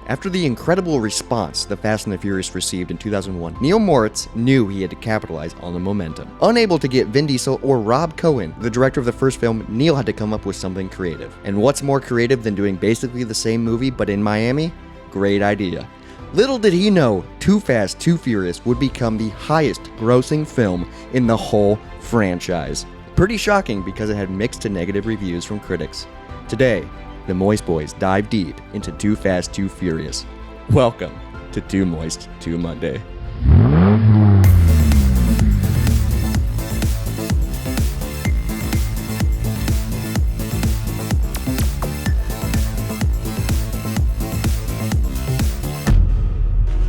After the incredible response the Fast and the Furious received in 2001, Neil Moritz knew he had to capitalize on the momentum. Unable to get Vin Diesel or Rob Cohen, the director of the first film, Neil had to come up with something creative. And what's more creative than doing basically the same movie but in Miami? Great idea. Little did he know, Too Fast, Too Furious would become the highest grossing film in the whole franchise. Pretty shocking because it had mixed to negative reviews from critics. Today, the Moist Boys dive deep into Too Fast, Too Furious. Welcome to Too Moist, Too Monday.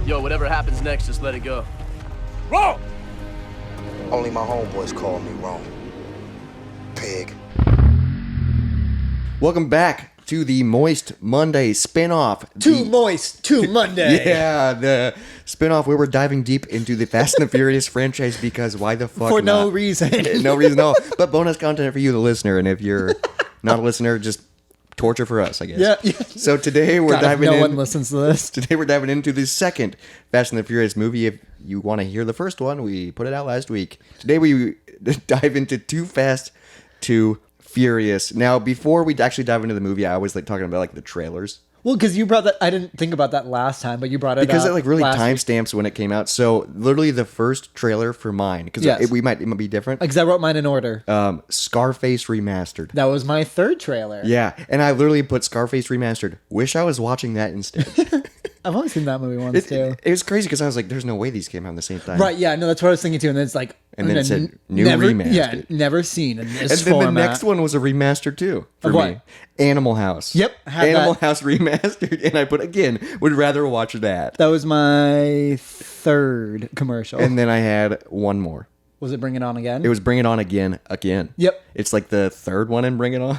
Yo, whatever happens next, just let it go. Wrong! Only my homeboys call me wrong. Pig. Welcome back to the Moist Monday spin-off. Too Moist, Too Monday. Yeah, the spin-off where we're diving deep into the Fast and the Furious franchise because why the fuck For no not? reason. No reason at all. But bonus content for you, the listener. And if you're not a listener, just torture for us, I guess. Yeah. So today we're God, if diving no in. one listens to this. Today we're diving into the second Fast and the Furious movie. If you want to hear the first one, we put it out last week. Today we dive into Too Fast, Too Furious. Now, before we actually dive into the movie, I always like talking about like the trailers. Well, because you brought that, I didn't think about that last time, but you brought it Because up it like really last week. timestamps when it came out. So literally the first trailer for mine, because Yes. it might be different. Because I wrote mine in order. Scarface Remastered. That was my third trailer. Yeah, and I literally put Scarface Remastered. Wish I was watching that instead. I've only seen that movie once, too. It was crazy because I was like, there's no way these came out at the same time. Right, yeah, no, that's what I was thinking, too. And then it's like... And then it said, new never, remastered. Yeah, never seen in this And then format. the next one was a remaster too for Of what? me. Animal House. Yep, had Animal that. House remastered, and I put again would rather watch that. That was my third commercial. And then I had one more. Was it Bring It On Again? It was Bring It On Again. Yep. It's like the third one in Bring It On.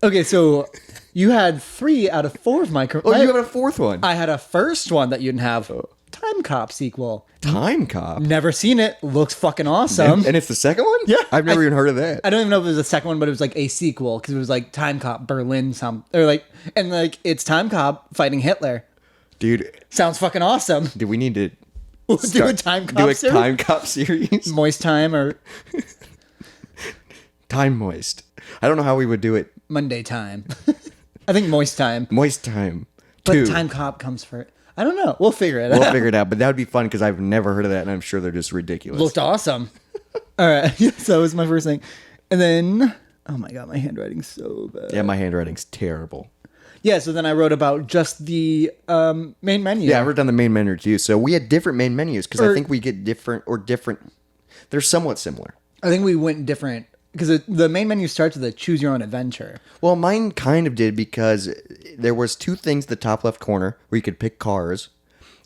Okay, so you had 3 out of 4 of my... Oh, you have a fourth one. I had a first one that you didn't have. Time Cop sequel. Time Cop. Never seen it. Looks fucking awesome. And it's the second one? Yeah. I've never even heard of that. I don't even know if it was the second one, but it was like a sequel because it was like Time Cop Berlin, and like it's Time Cop fighting Hitler. Dude, Sounds fucking awesome. do we need to Do a Time Cop do a series? Time Cop series? Moist Time or Time Moist. I don't know how we would do it. Monday Time. I think Moist Time. Moist Time. But 2. Time Cop comes first. I don't know. We'll figure it We'll out. figure it out, but that would be fun because I've never heard of that, and I'm sure they're just ridiculous. Looked awesome. All right. So that was my first thing. And then, oh my God, my handwriting's so bad. Yeah, my handwriting's terrible. Yeah, so then I wrote about just the main menu. Yeah, I wrote down the main menu too. So we had different main menus because I Or- think we get different. They're somewhat similar. I think we went different because the main menu starts with a choose your own adventure. Well, mine kind of did because there was 2 things in the top left corner where you could pick cars,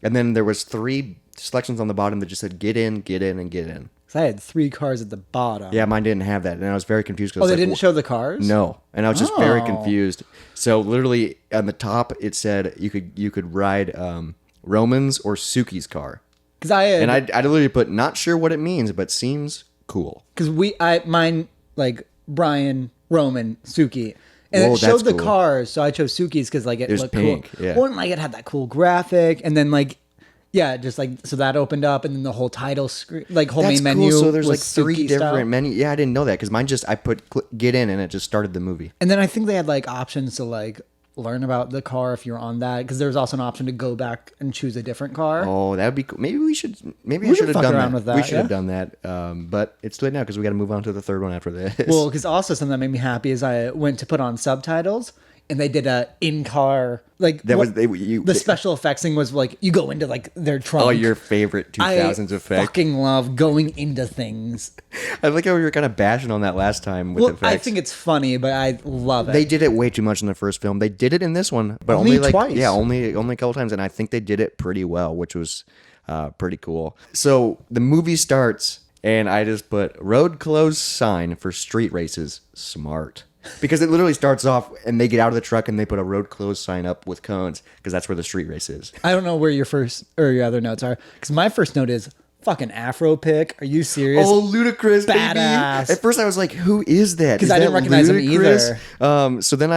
and then there was 3 selections on the bottom that just said get in, get in, and get in. So I had 3 cars at the bottom. Yeah, mine didn't have that, and I was very confused. Oh, they didn't show the cars? No, and I was just very Oh. confused. So literally on the top it said you could ride Roman's or Suki's car, Because I had, and I literally put not sure what it means, but seems cool. because mine like Brian, Roman, Suki. And Whoa, it showed that's the cool. cars, so I chose Suki's because like it was looked pink, cool. yeah. Or like it had that cool graphic, and then like yeah, just like so that opened up, and then the whole title screen, like whole That's main cool. menu. So there's like was 3 Suki different style. menus. Yeah, I didn't know that because mine just I put get in and it just started the movie. And then I think they had like options to like learn about the car if you're on that, because there was also an option to go back and choose a different car. Oh, that would be cool. Maybe we should. Maybe I We should can have fuck done around that. with that, We should have yeah. done that. But it's too late now because we got to move on to the third one after this. Well, because also something that made me happy is I went to put on subtitles, and they did a in-car like that was what- you. the special effects thing was like you go into like their trunk. Oh, your favorite 2000s I effect. fucking love going into things. I like how we were kind of bashing on that last time with Well, effects. I think it's funny, but I love it. They did it way too much in the first film. They did it in this one, but Only only like twice. yeah, only a couple times, and I think they did it pretty well, which was pretty cool. So the movie starts, and I just put road closed sign for street races. Smart. Because it literally starts off and they get out of the truck and they put a road closed sign up with cones because that's where the street race is. I don't know where your first or your other notes are, because my first note is fucking Afro pick. Are you serious? Oh, Ludacris, baby. Badass. At first I was like, who is that? 'Cause Is I didn't that recognize him Ludacris? So then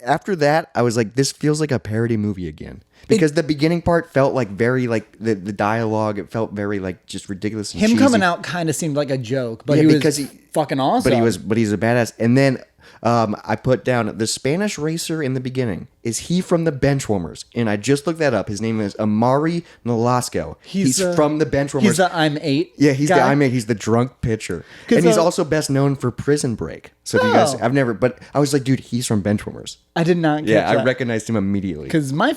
after that, I was like, this feels like a parody movie again. Because the beginning part felt like very like the dialogue. It felt very like just ridiculous. And Him cheesy. coming out kind of seemed like a joke, but Yeah, he was because he- fucking awesome. But he's a badass. And then I put down the Spanish racer in the beginning. Is he from the Benchwarmers? And I just looked that up. His name is Amari Nolasco. He's from the Benchwarmers. He's the I'm 8. Yeah, he's guy. the I mean, he's the drunk pitcher, and he's uh, also best known for Prison Break. So if you guys, Oh. I've never, but I was like, dude, he's from Benchwarmers. I did not get Yeah, I that. recognized him immediately. Because my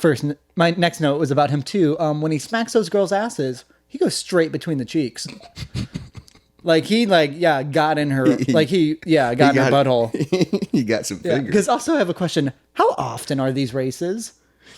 next note was about him too. When he smacks those girls' asses, he goes straight between the cheeks. Like he got in her got in her butthole. He got some fingers. Because also I have a question: how often are these races?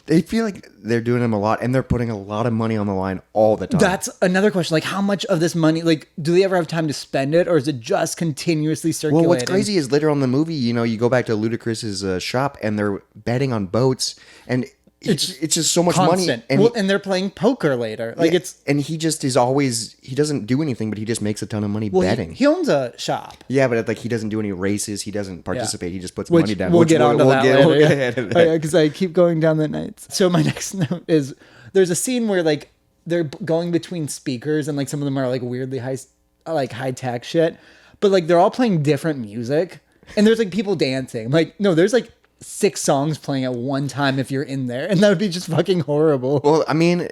They feel like they're doing them a lot, and they're putting a lot of money on the line all the time. That's another question. Like, how much of this money? Like, do they ever have time to spend it, or is it just continuously circulating? Well, what's crazy is later on in the movie, you go back to Ludacris's shop, and they're betting on boats, and it's just so much Constant. money. And they're playing poker later. Like and he just is always, he doesn't do anything, but he just makes a ton of money betting. he owns a shop. Yeah, but like he doesn't do any races. He doesn't participate. He just puts Which money down. we'll get onto that later. We'll get ahead of that. Because I keep going down the nights. So my next note is there's a scene where like they're going between speakers and like some of them are like weirdly high tech shit, but like they're all playing different music and there's like people dancing. Like no, there's like 6 songs playing at one time if you're in there, and that would be just fucking horrible. Well, I mean,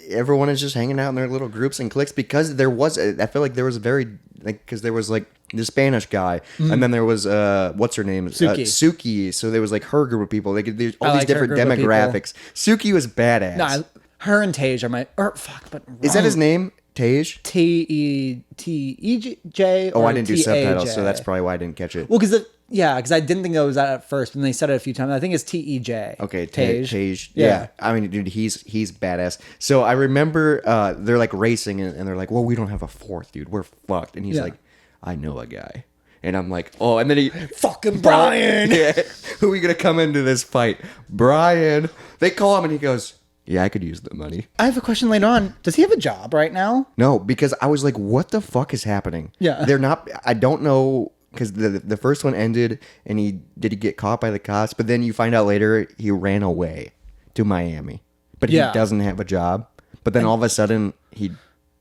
everyone is just hanging out in their little groups and cliques because I feel like there was a very because there was like the Spanish guy, and then there was what's her name, Suki. So there was like her group of people. Like there's all these like her different group of people. demographics. Suki was badass. No, her and Tej are my but Is that his name? Tej? Tej? Oh, I didn't do subtitles, so that's probably why I didn't catch it. Well, because I didn't think that was that at first, and they said it a few times. I think it's Tej. Okay, Tej. Tej. Yeah. Yeah. I mean, dude, he's badass. So I remember they're like racing, and they're like, "Well, we don't have a fourth, dude. We're fucked." And he's Yeah. like, "I know a guy." And I'm like, "Oh!" And then he Fucking Brian. Yeah. Who are we gonna come into this fight? Brian. They call him, and he goes, "Yeah, I could use the money." I have a question later on. Does he have a job right now? No, because I was like, "What the fuck is happening?" Yeah. They're not. I don't know. Because the first one ended, and he get caught by the cops, but then you find out later he ran away to Miami, but he Yeah. doesn't have a job. But then all of a sudden he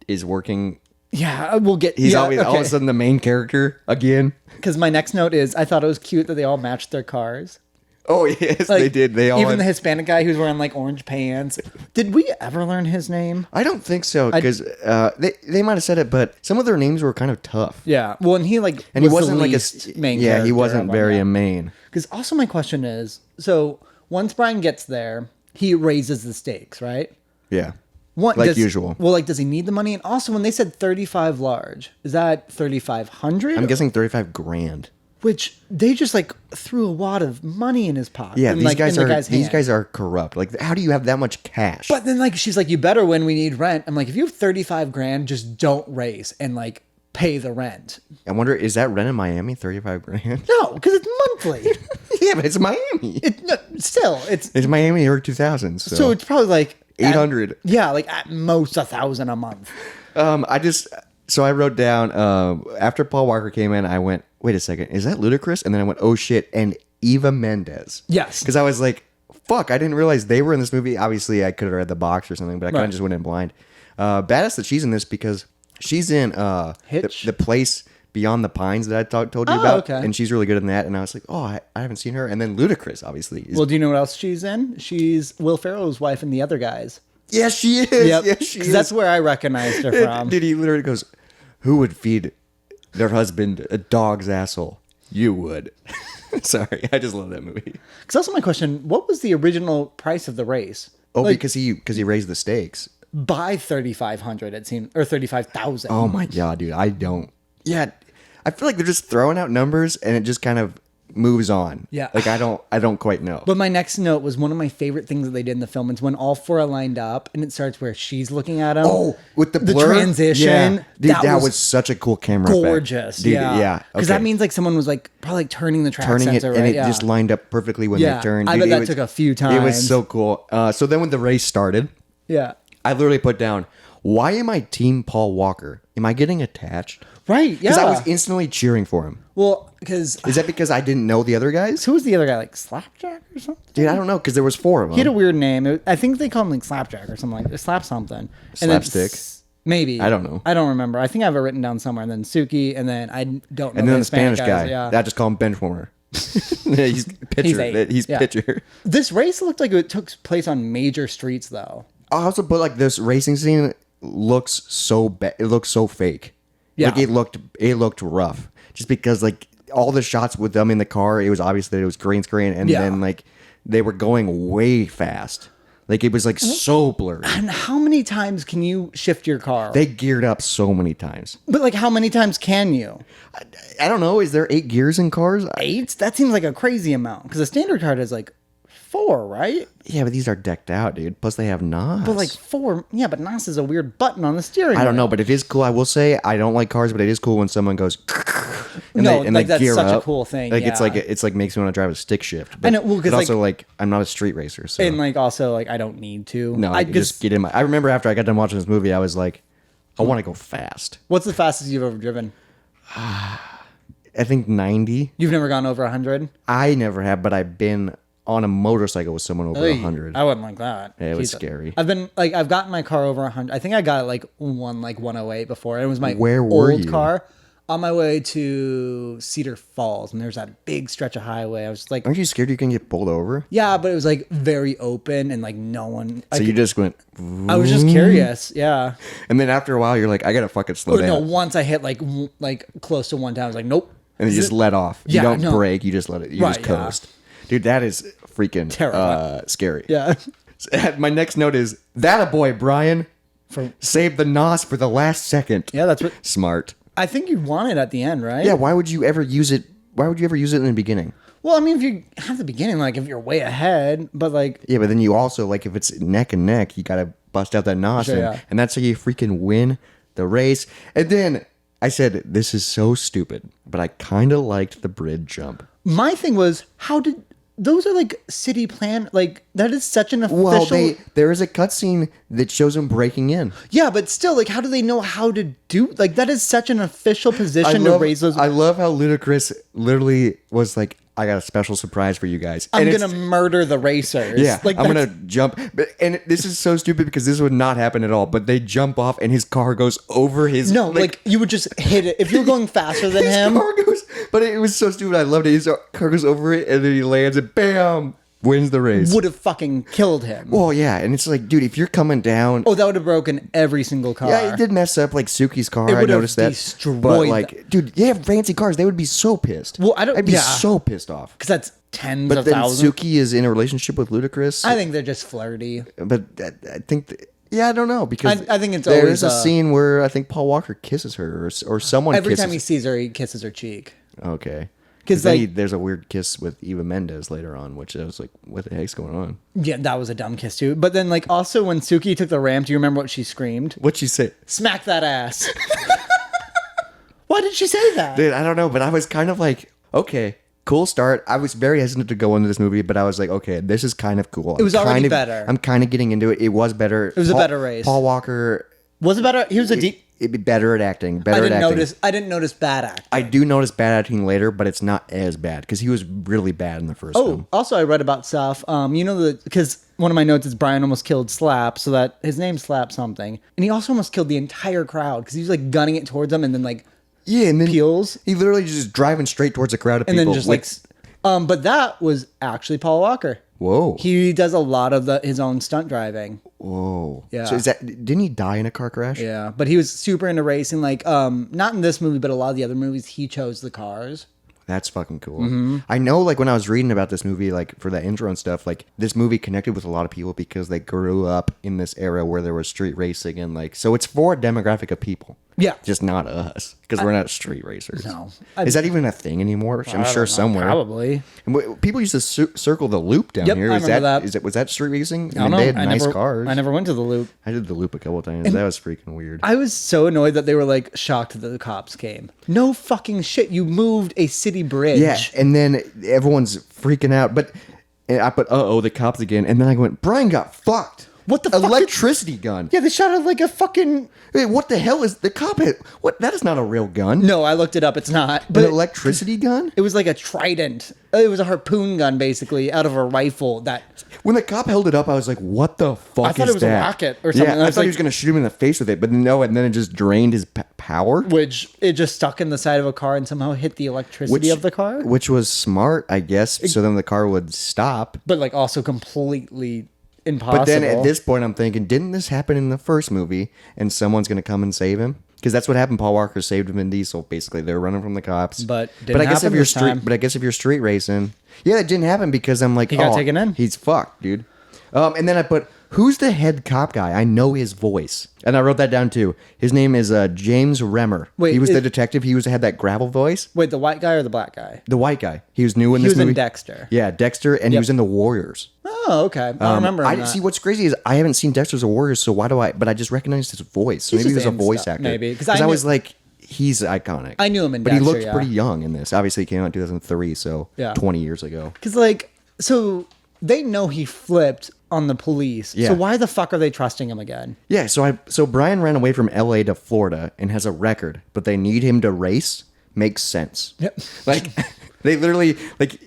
is working. Yeah, we'll get. He's yeah, always all of a sudden the main character again. Because my next note is I thought it was cute that they all matched their cars. Oh yes, Like, they did. They all even had- the Hispanic guy who's wearing like orange pants. Did we ever learn his name? I don't think so because they might have said it, but some of their names were kind of tough. Yeah. Well, and he like And he was wasn't the like least main. yeah, he character wasn't among very them. a main. Because also my question is, so once Brian gets there, he raises the stakes, right? Yeah, What, like usual. Well, like, does he need the money? And also, when they said 35 large, is that 3,500? I'm guessing 35 grand. Which they just like threw a wad of money in his pocket. Yeah, and, these like, guys in are the guy's these hand. guys are corrupt. Like, how do you have that much cash? But then, like, she's like, "You better when we need rent." I'm like, if you have 35 grand, just don't raise and like pay the rent. I wonder, is that rent in Miami 35 grand? No, because it's monthly. Yeah, but it's Miami. It's Miami year 2000. so it's probably like 800. Yeah, like at most 1,000 a month. So I wrote down after Paul Walker came in, I went, wait a second, is that Ludacris? And then I went, oh shit, and Eva Mendes. Yes. Because I was like, fuck, I didn't realize they were in this movie. Obviously, I could have read the box or something, but I kind Right. of just went in blind. Badass that she's in this because she's in Hitch? the Place Beyond the Pines that I told you Oh, about. okay. And she's really good in that. And I was like, oh, I haven't seen her. And then Ludacris, obviously. Well, do you know what else she's in? She's Will Ferrell's wife and The Other Guys. yeah, she is. Yep. Yeah, she 'Cause is. that's where I recognized her from. Dude, he literally goes, who would feed their husband a dog's asshole? You would. Sorry, I just love that movie. Because also my question, what was the original price of the race? Oh, Like, because he raised the stakes. by 3,500 it seemed, or 35,000. Oh my god, dude, I don't. Yeah, I feel like they're just throwing out numbers and it just kind of moves on. Yeah. like I don't quite know. But my next note was one of my favorite things that they did in the film. It's when all four are lined up and it starts where she's looking at him. Oh, with the blur? transition. Yeah. Dude, that was such a cool camera effect. gorgeous. Dude, yeah. Because okay. that means like someone was like probably like turning the track turning it sensor, and right? it just lined up perfectly when Yeah, they turned. I Dude, bet it that was- took a few It was times. so cool. So then when the race started, Yeah. I literally put down, why am I Team Paul Walker? Am I getting attached? Right, yeah. Because I was instantly cheering for him. Well, because Is that because I didn't know the other guys? who was the other guy? Like Slapjack or something? Dude, I don't know, because there was 4 of them. He had a weird name. I think they called him like Slapjack or something like Slap something. And then Slapstick? Maybe. I don't know. I don't remember. I think I have it written down somewhere. And then Suki, and then I don't know. And then the Hispanic Spanish guy. Yeah. I just call him benchwarmer. He's pitcher. eight. He's Yeah. pitcher. This race looked like it took place on major streets, though. Also, but like this racing scene looks so bad. It looks so fake. Yeah. Like it looked rough. Just because like all the shots with them in the car, it was obvious that it was green screen, and Yeah. then like they were going way fast. Like it was like so blurry. And how many times can you shift your car? They geared up so many times. But like, how many times can you? I don't know. Is there 8 gears in cars? 8? That seems like a crazy amount. Because a standard car has like 4, right? Yeah, but these are decked out, dude. Plus they have NOS. But like 4, yeah. But NOS is a weird button on the steering. I don't know, wheel. but it is cool. I will say I don't like cars, but it is cool when someone goes. And No, they, and like, they that's gear such a up. cool thing, Like yeah. it's like makes me want to drive a stick shift. But, I know, well, 'cause, but also like I'm not a street racer, so And like also like I don't need to. no, I just get in my. I remember after I got done watching this movie, I was like, I want to go fast. What's the fastest you've ever driven? I think 90. You've never gone over 100? I never have, but I've been on a motorcycle with someone over 100. I wouldn't like that. Yeah, it was Jesus. scary. I've gotten my car over 100. I think I got it like 108 before. It was my Where were old you? car on my way to Cedar Falls, and there's that big stretch of highway. I was like, Aren't you scared you can get pulled over? yeah, but it was like very open and like no one. So you just went, I was just curious, yeah. and then after a while, you're like, I gotta fucking slow But down. no, once I hit like close to one time, I was like, nope. And you just let off. You Yeah, don't no. brake. You just let it. You Right, just yeah. coast. Dude, that is freaking Terrifying. scary. Yeah. My next note is that a boy, Brian. Save the NOS for the last second. Yeah, that's what Smart. I think you'd want it at the end, right? Yeah. Why would you ever use it? Why would you ever use it in the beginning? Well, I mean, if you have the beginning, like if you're way ahead, but like, Yeah, but then you also like if it's neck and neck, you gotta bust out that NOS, Sure, and, yeah. and that's how you freaking win the race. And then I said, "This is so stupid," but I kind of liked the bridge jump. my thing was, how did those are like city plan? Like that is such an official. Well, there is a cutscene that shows them breaking in. Yeah, but still, like, how do they know how to do? Like, that is such an official position to raise those. I love how Ludacris literally was like, "I got a special surprise for you guys." I'm And gonna it's- murder the racers. Yeah, like I'm that's- gonna jump, and this is so stupid because this would not happen at all. But they jump off, and his car goes over his. No, like you would just hit it if you were going faster than his him. car goes, but it was so stupid. I loved it. His car goes over it, and then he lands, and bam, wins the race. Would have fucking killed him. Well, yeah, and it's like, dude, if you're coming down, Oh, that would have broken every single car. yeah, it did mess up like Suki's car. It I would have noticed that, destroyed but like, dude, you have fancy cars. They would be so pissed. Well, I don't- I'd be yeah. so pissed off. because that's tens But of then thousands. Suki is in a relationship with Ludacris. I think they're just flirty. But I think, yeah, I don't know because I think it's there's always, a scene where I think Paul Walker kisses her or someone Every kisses. time he sees her, he kisses her cheek. Okay, 'Cause, then like- there's a weird kiss with Eva Mendes later on, which I was like, what the heck's going on? Yeah, that was a dumb kiss too. But then, like, also when Suki took the ramp, do you remember what she screamed? What'd she say? Smack that ass. Why did she say that? Dude, I don't know, but I was kind of like, okay, cool start. I was very hesitant to go into this movie, but I was like, okay, this is kind of cool. It was already better. I'm kind of getting into it. It was better. It was a better race. Paul Walker, Was it better? He was a deep. it'd be better at acting. I Better at didn't acting. notice. I didn't notice bad act. I do notice bad acting later, but it's not as bad because he was really bad in the first Oh, film. also I read about stuff. You know because one of my notes is Brian almost killed Slap, so that his name Slap something, and he also almost killed the entire crowd because he was like gunning it towards them and then like Yeah, and then peels he literally just driving straight towards a crowd of and people. then just like. But that was actually Paul Walker. whoa, He does a lot of his own stunt driving. whoa. Yeah. So didn't he die in a car crash? Yeah, but he was super into racing. Like, not in this movie, but a lot of the other movies, he chose the cars. That's fucking cool. Mm-hmm. I know, like, when I was reading about this movie, like, for the intro and stuff, like, this movie connected with a lot of people because they grew up in this era where there was street racing and, like, so it's for a demographic of people. Yeah. Just not us, because we're not street racers. No. Is that even a thing anymore? I'm sure somewhere. Probably. And people used to circle the loop down Yep, here. I Is remember that. Is it was that street racing? I don't know. They had I nice never, cars. I never went to the loop. I did the loop a couple times. That was freaking weird. I was so annoyed that they were like shocked that the cops came. No fucking shit. You moved a city bridge. Yeah, and then everyone's freaking out. But and I put, the cops again. And then I went, Brian got fucked. What the fuck? Electricity gun. Yeah, they shot it like a fucking. Hey, what the hell is the cop? What? That is not a real gun. No, I looked it up. It's not. An But electricity gun? it was like a trident. It was a harpoon gun, basically, out of a rifle. That When the cop held it up, I was like, what the fuck I thought is it was a that? rocket or something. Yeah, I I was thought he like- was going to shoot him in the face with it, but no, and then it just drained his power. which it just stuck in the side of a car and somehow hit the electricity of the car. Which was smart, I guess, so then the car would stop. But like also completely impossible. But then at this point, I'm thinking, didn't this happen in the first movie and someone's going to come and save him? Because that's what happened. Paul Walker saved Vin Diesel. Basically, they were running from the cops. But didn't I guess if happen you're this time. but I guess if you're street racing, yeah, it didn't happen because I'm like, He got taken in. He's fucked, dude. And then I put, who's the head cop guy? I know his voice, and I wrote that down too. His name is James Remmer. Wait, he was the detective. He had that gravel voice. Wait, the white guy or the black guy? The white guy. He was new in He this was movie. in Dexter. Yeah, Dexter, and he was in the Warriors. Oh, okay. I remember. I him see. that. What's crazy is I haven't seen Dexter's or Warriors, so why do I? But I just recognized his voice. So He's maybe he just was a in voice stuff, actor. maybe, 'cause because I I was knew- like, he's iconic. I knew him in but he Dexter, looked yeah. pretty young in this. Obviously, he came out in 2003, so Yeah. 20 years ago. Because like, so they know he flipped on the police. Yeah. So why the fuck are they trusting him again? Yeah. So Brian ran away from L.A. to Florida and has a record, but they need him to race. Makes sense. Yep. Like they literally like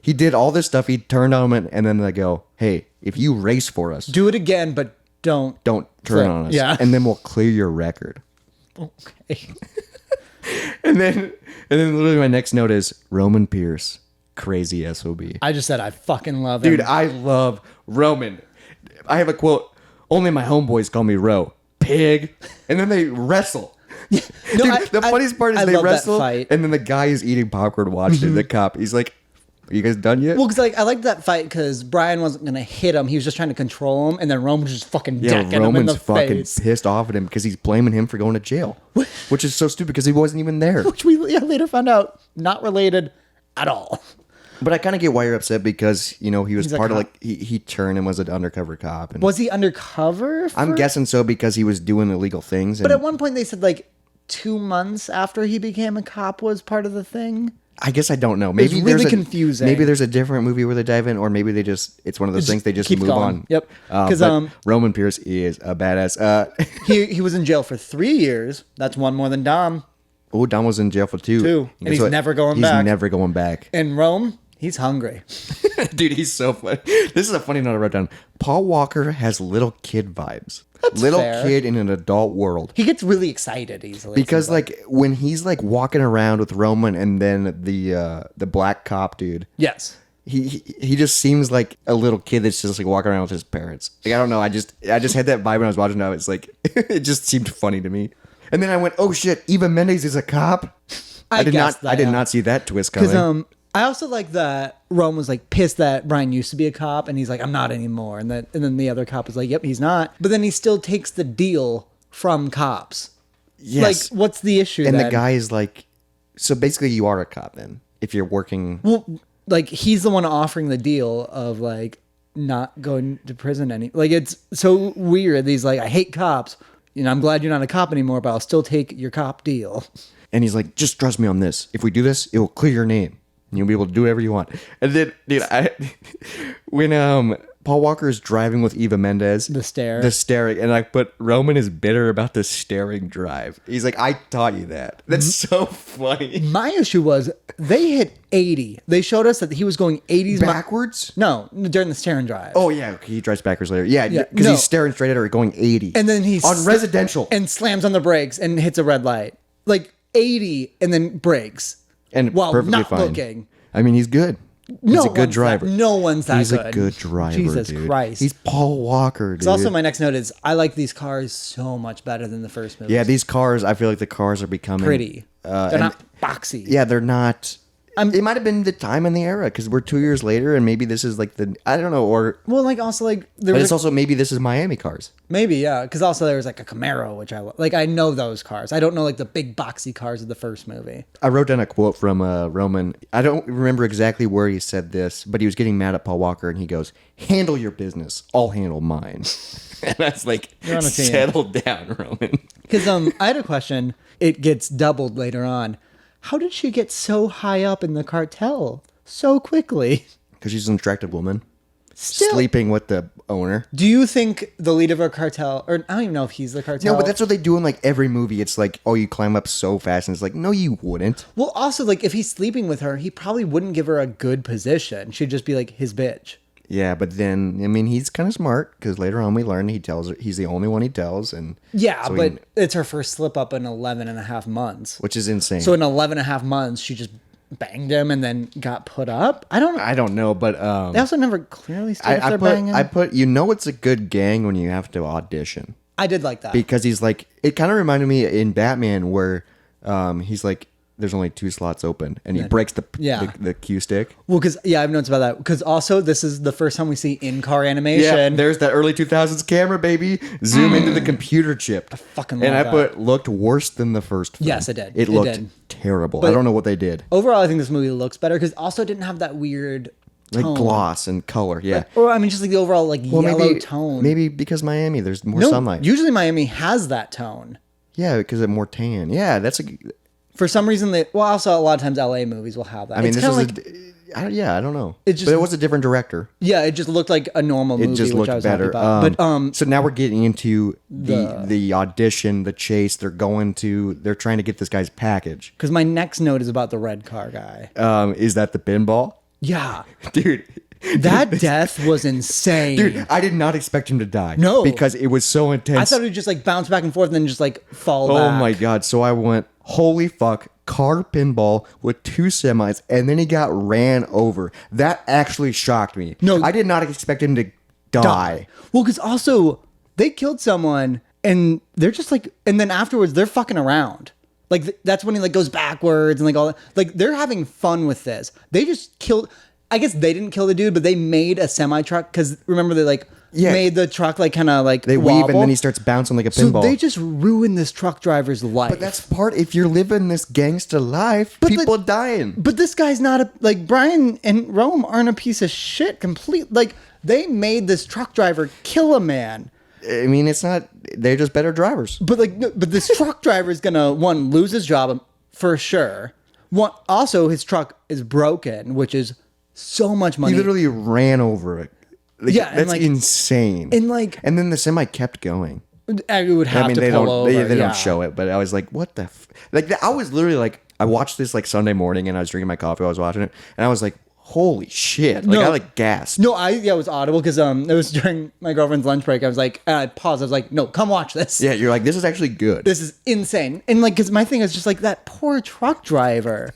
he did all this stuff. He turned on him, and then they go, "Hey, if you race for us, Do it again, but don't. don't turn flip." on us. Yeah. And then we'll clear your record." Okay. And then literally my next note is Roman Pierce, crazy SOB. I just said I fucking love him. Dude, I love Roman. I have a quote, only my homeboys call me Ro. Pig. And then they wrestle. No, Dude, the funniest part is I they love that wrestle, fight. and then the guy is eating popcorn watching it. The cop, he's like, are you guys done yet? Well, because like I liked that fight because Brian wasn't gonna hit him; he was just trying to control him, and then Roman was just fucking decking him in Roman's the fucking face. pissed off at him because he's blaming him for going to jail. Which is so stupid because he wasn't even there. Which we later found out not related at all. But I kind of get why you're upset because, you know, he was He's a part of cop. like, he turned and was an undercover cop. And Was he undercover? I'm guessing so because he was doing illegal things. And But at one point they said like 2 months after he became a cop was part of the thing. I guess I don't know. Maybe really there's confusing. Maybe there's a different movie where they dive in, or maybe they just it's one of those Just things they just keep move going. on. Yep. 'Cause, But Roman Pierce is a badass. He was in jail for 3 years. That's one more than Dom. Oh, Don was in jail for 2. Two. And Guess he's never going He's back. never going back. In Rome, he's hungry. Dude, he's so funny. This is a funny note I wrote down. Paul Walker has little kid vibes. Little fair. kid in an adult world. He gets really excited easily. Because like when he's like walking around with Roman and then the black cop dude, yes. he just seems like a little kid that's just like walking around with his parents. Like I don't know, I just had that vibe when I was watching it. It's like it just seemed funny to me. And then I went, oh shit, Eva Mendes is a cop. I did guessed not that. see that twist coming. Because I also like that Rome was like pissed that Brian used to be a cop, and he's like, I'm not anymore. And then the other cop was like, yep, he's not. But then he still takes the deal from cops. Yes. Like, what's the issue? And then? the guy is like, so basically you are a cop then if you're working. well, like he's the one offering the deal of like not going to prison any. Like it's so weird. He's like, I hate cops. You know, I'm glad you're not a cop anymore, but I'll still take your cop deal. And he's like, just trust me on this. If we do this, it will clear your name. And you'll be able to do whatever you want. And then, dude, when Paul Walker is driving with Eva Mendes. The stare. The staring. And I put, Roman is bitter about the staring drive. He's like, I taught you that. That's so funny. My issue was they hit 80. They showed us that he was going 80s Backwards? No, during the stare and drive. Oh, yeah. Okay, he drives backwards later. Yeah, Yeah, because no. he's staring straight at her going 80. And then he's on residential. and slams on the brakes and hits a red light. Like 80 and then brakes. And while perfectly not fine. looking. I mean, he's good. He's a good driver. No one's that He's good. a good driver, Jesus dude. Christ. He's Paul Walker, dude. It's also my next note is I like these cars so much better than the first movie. Yeah, these cars, I feel like the cars are becoming pretty. They're and- not boxy. Yeah, they're not. It might have been the time and the era because we're 2 years later, and maybe this is like the I don't know, or Well, like also like there but was it's also maybe this is Miami cars. maybe yeah, because also there was like a Camaro, which like I know those cars. I don't know like the big boxy cars of the first movie. I wrote down a quote from Roman. I don't remember exactly where he said this, but he was getting mad at Paul Walker, and he goes, "Handle your business. I'll handle mine." And I was like, You're on a team. "Settle down, Roman." Because I had a question. It gets doubled later on. How did she get so high up in the cartel so quickly? Because she's an attractive woman. sleeping with the owner. Do you think the leader of a cartel, or I don't even know if he's the cartel? No, but that's what they do in like every movie. It's like, oh, you climb up so fast, and it's like, no, you wouldn't. Well, also, like, if he's sleeping with her, he probably wouldn't give her a good position. She'd just be like his bitch. Yeah, but then I mean, he's kind of smart because later on we learn he tells her he's the only one he tells, and Yeah, so but it's her first slip up in 11 and a half months. which is insane. So in 11 and a half months, she just banged him and then got put up. I don't know, but They also never clearly stated if I they're put banging. I put you know it's a good gang when you have to audition I did like that. because he's like it kind of reminded me in Batman where he's like there's only 2 slots open and he breaks the cue stick. Well, because, I've noticed about that. Because also, this is the first time we see in-car animation. Yeah, there's that early 2000s camera, baby. Zoom into the computer chip. I fucking and love I that. put looked worse than the first film. Yes, it did. It It looked did. terrible. But- I don't know what they did. Overall, I think this movie looks better because also didn't have that weird Like tone. gloss and color, yeah. Or, I mean, just like the overall like yellow maybe tone. Maybe because Miami, there's more no, sunlight. usually Miami has that tone. Yeah, because of more tan. Yeah, that's a. For some reason, also a lot of times LA movies will have that. I mean, It's this kinda is I don't know. It just- but it was a different director. yeah, it just looked like a normal movie, It just which looked I was happy better. about. So now we're getting into the audition, the chase. They're trying to get this guy's package. Because my next note is about the red car guy. Is that the pinball? Yeah, Dude. that death was insane. Dude, I did not expect him to die. No. Because it was so intense. I thought it would just like bounce back and forth and then just like fall Oh back. my god. So I went, holy fuck, car pinball with 2 semis, and then he got ran over. That actually shocked me. No. I did not expect him to die. Well, because also they killed someone and they're just like, and then afterwards they're fucking around. Like that's when he like goes backwards and like all that. Like they're having fun with this. They just killed. I guess they didn't kill the dude, but they made a semi truck because remember they like made the truck like kind of like They weave and then he starts bouncing like a So pinball. they just ruined this truck driver's life. But that's part, if you're living this gangster life, people dying. But this guy's not a like Brian and Rome aren't a piece of shit. Complete like they made this truck driver kill a man. I mean, it's not, they're just better drivers. But like, but this truck driver is gonna lose his job for sure. Also his truck is broken, which is so much money. He literally ran over it. Like, Yeah, and, that's like- insane. and then the semi kept going. it would have I mean, to they pull don't. over. They yeah. don't show it, but I was like, "What the?" I was literally like, I watched this like Sunday morning, and I was drinking my coffee. I was watching it, and I was like, "Holy shit!" Like No. I like gasped. No, it was audible because it was during my girlfriend's lunch break. I was like, I paused. I was like, no, come watch this. Yeah, you're like, this is actually good. This is insane. And like, because my thing is just like that poor truck driver.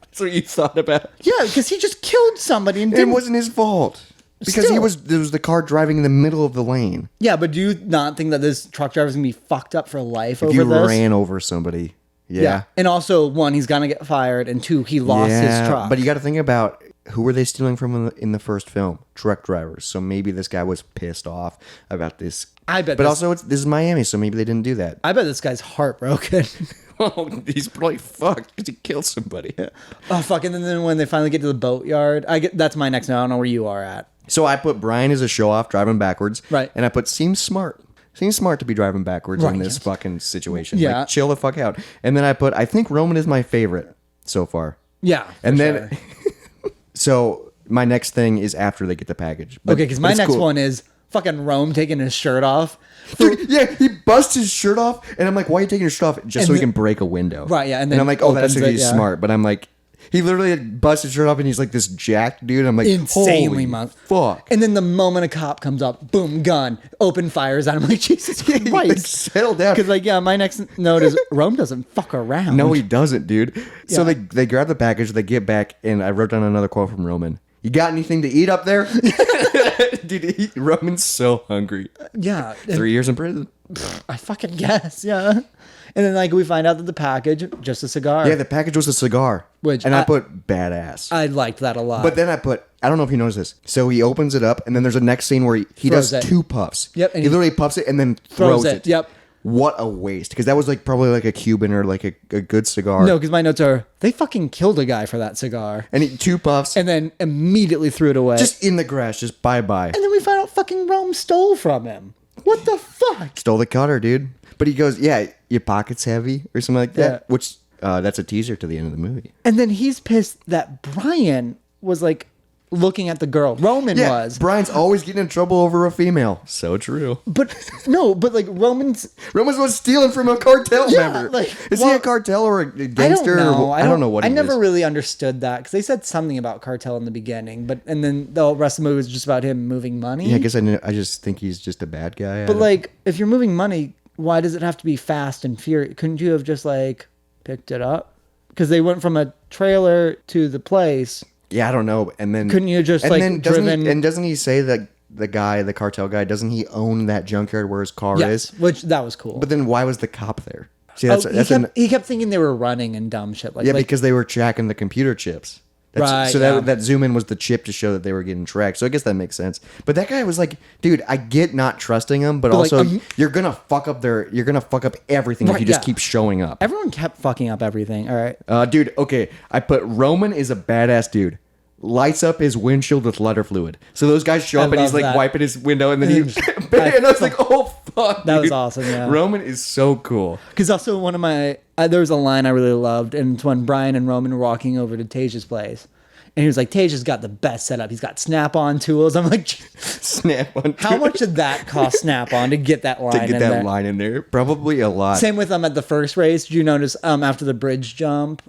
That's what you thought about. Yeah, because he just killed somebody and It didn't. wasn't his fault because Still. there was the car driving in the middle of the lane. Yeah, but do you not think that this truck driver is gonna be fucked up for life If over you this? ran over somebody, yeah. And also, one, he's gonna get fired, and two, he lost his truck. But you got to think about who were they stealing from in the first film? Truck drivers. So maybe this guy was pissed off about this. I bet But this- also, this is Miami, so maybe they didn't do that. I bet this guy's heartbroken. Oh, he's probably fucked because he killed somebody. Oh fuck! And then when they finally get to the boatyard, that's my next note. I don't know where you are at. So I put Brian as a show off driving backwards. Right. And I put seems smart. Seems smart to be driving backwards Right, in this yes. fucking situation. Yeah. Like, chill the fuck out. And then I put, I think Roman is my favorite so far. Yeah. And for then, sure. so my next thing is after they get the package. But Okay, because my it's next cool. one is fucking Rome taking his shirt off. Dude, yeah, he busts his shirt off, and I'm like, why are you taking your shirt off? Just so he can break a window. Right, yeah, and And then I'm like, oh, that's opens actually it, yeah. smart. But I'm like, he literally busts his shirt off, and he's like this jacked dude. I'm like, Insanely holy much. fuck. And then the moment a cop comes up, boom, gun, open fires at him. I'm like, Jesus Like, Christ. settle down. Because like, yeah, my next note is Rome doesn't fuck around. No, he doesn't, dude. So Yeah. they grab the package, they get back, and I wrote down another quote from Roman. You got anything to eat up there? Dude, Roman's so hungry. Yeah. 3 years in prison. I fucking guess, yeah. And then like we find out that the package, just a cigar. Yeah, the package was a cigar. Which and I I- put badass. I liked that a lot. But then I put, I don't know if you noticed this. So he opens it up, and then there's a next scene where he Throws does it. 2 puffs. Yep, and He he literally puffs it and then throws it. Yep. What a waste. Because that was like probably like a Cuban or like a good cigar. No, because my notes are they fucking killed a guy for that cigar. And he 2 puffs. And then immediately threw it away. just in the grass, just bye-bye. and then we find out fucking Rome stole from him. What the fuck? Stole the cutter, dude. But he goes, yeah, your pocket's heavy or something like that. Yeah. Which, that's a teaser to the end of the movie. And then he's pissed that Brian was like looking at the girl. Roman Yeah, was. Brian's always getting in trouble over a female. So true. But no, but like Roman's. Roman's was stealing from a cartel Yeah, member. like, is he well, a cartel or a I gangster? don't know. I don't know what I he never is. really understood that because they said something about cartel in the beginning, and then the rest of the movie was just about him moving money. Yeah, I guess I just think he's just a bad guy. But like, if you're moving money, why does it have to be fast and furious? Couldn't you have just like picked it up? Because they went from a trailer to the place. yeah, I don't know. And then Couldn't you just, and like, then doesn't driven- doesn't he say that the cartel guy, doesn't he own that junkyard where his car Yes, is? which that was cool. But then why was the cop there? See, Oh, that's he kept thinking they were running and dumb shit. Like, yeah, like, because they were tracking the computer chips. Right, So yeah. that zoom in was the chip to show that they were getting tracked. So I guess that makes sense. But that guy was like, dude, I get not trusting him, but like, also you're gonna fuck up everything if Right, you just yeah. keep showing up. everyone kept fucking up everything. All right. Dude, okay, I put Roman is a badass dude. Lights up his windshield with lighter fluid. So those guys show I up and he's love like that. wiping his window and then he and I was like, oh fuck. That was dude. awesome, yeah. Roman is so cool. Because also one of my there was a line I really loved, and it's when Brian and Roman were walking over to Taja's place, and he was like, "Taja's got the best setup. He's got Snap-on tools." I'm like, Snap on how much did that cost Snap-on to get that line to get in that there? line in there? Probably a lot. Same with at the first race. Did you notice after the bridge jump,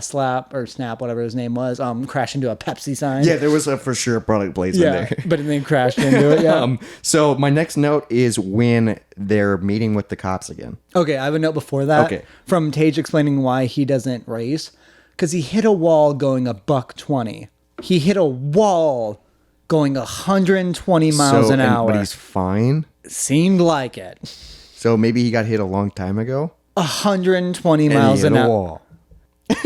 Slap or Snap, whatever his name was, crashed into a Pepsi sign? Yeah, there was a for sure product placement yeah, there. but then crashed into it. Yeah. So my next note is when they're meeting with the cops again. Okay, I have a note before that. Okay. From Tage explaining why he doesn't race. Because he hit a wall going $120. He hit a wall going 120 miles an hour. But he's fine. Seemed like it. So maybe he got hit a long time ago. 120 And miles he hit an a hour. wall.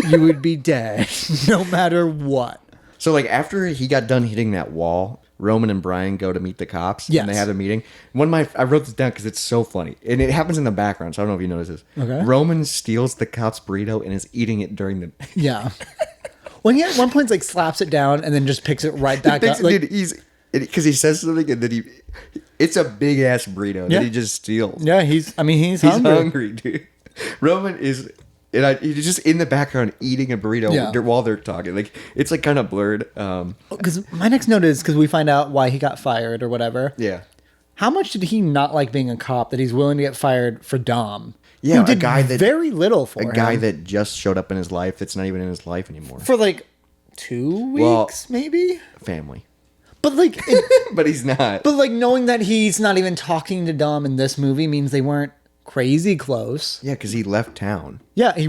You would be dead no matter what. So like after he got done hitting that wall, Roman and Brian go to meet the cops. Yes. And they have a meeting. I wrote this down because it's so funny. And it happens in the background, so I don't know if you notice this. Okay. Roman steals the cop's burrito and is eating it during the Yeah. When he at one point like slaps it down and then just picks it right back up. Like, dude, because he says something and then it's a big ass burrito Yeah. that he just steals. yeah, he's He's hungry. hungry, dude. Roman is, he's just in the background eating a burrito Yeah. while they're talking. Like it's like kind of blurred. Because my next note is because we find out why he got fired or whatever. Yeah, How much did he not like being a cop that he's willing to get fired for Dom? Yeah, who a did guy that- very little for a guy him. that just showed up in his life. That's not even in his life anymore. For like 2 Well- weeks, maybe. Family, But like, but he's not. but like knowing that he's not even talking to Dom in this movie means they weren't crazy close. Yeah, because he left town. Yeah, he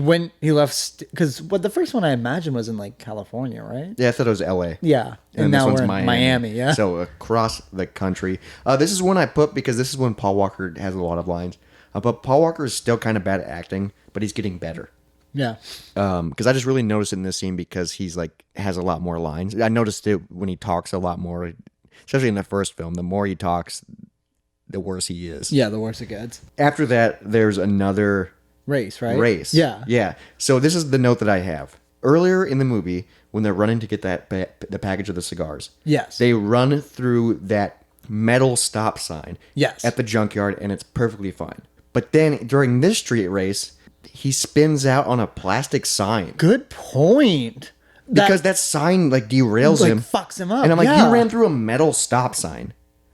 left because what the first one I imagine was in like California, right? Yeah, I thought it was L.A. Yeah, and, And now this one's we're in Miami. Yeah. So across the country. This is one I put because this is when Paul Walker has a lot of lines. But Paul Walker is still kind of bad at acting, but he's getting better. yeah. Because I just really noticed it in this scene because he's like has a lot more lines. I noticed it when he talks a lot more, especially in the first film. The more he talks, the worse he is. Yeah, the worse it gets. After that, there's another Race, right? race. Yeah. Yeah. So this is the note that I have. Earlier in the movie, when they're running to get the package of the cigars, Yes. they run through that metal stop sign Yes. at the junkyard, and it's perfectly fine. But then during this street race, he spins out on a plastic sign Good point. because that sign like derails like, him, fucks him up. And I'm like, yeah. you ran through a metal stop sign,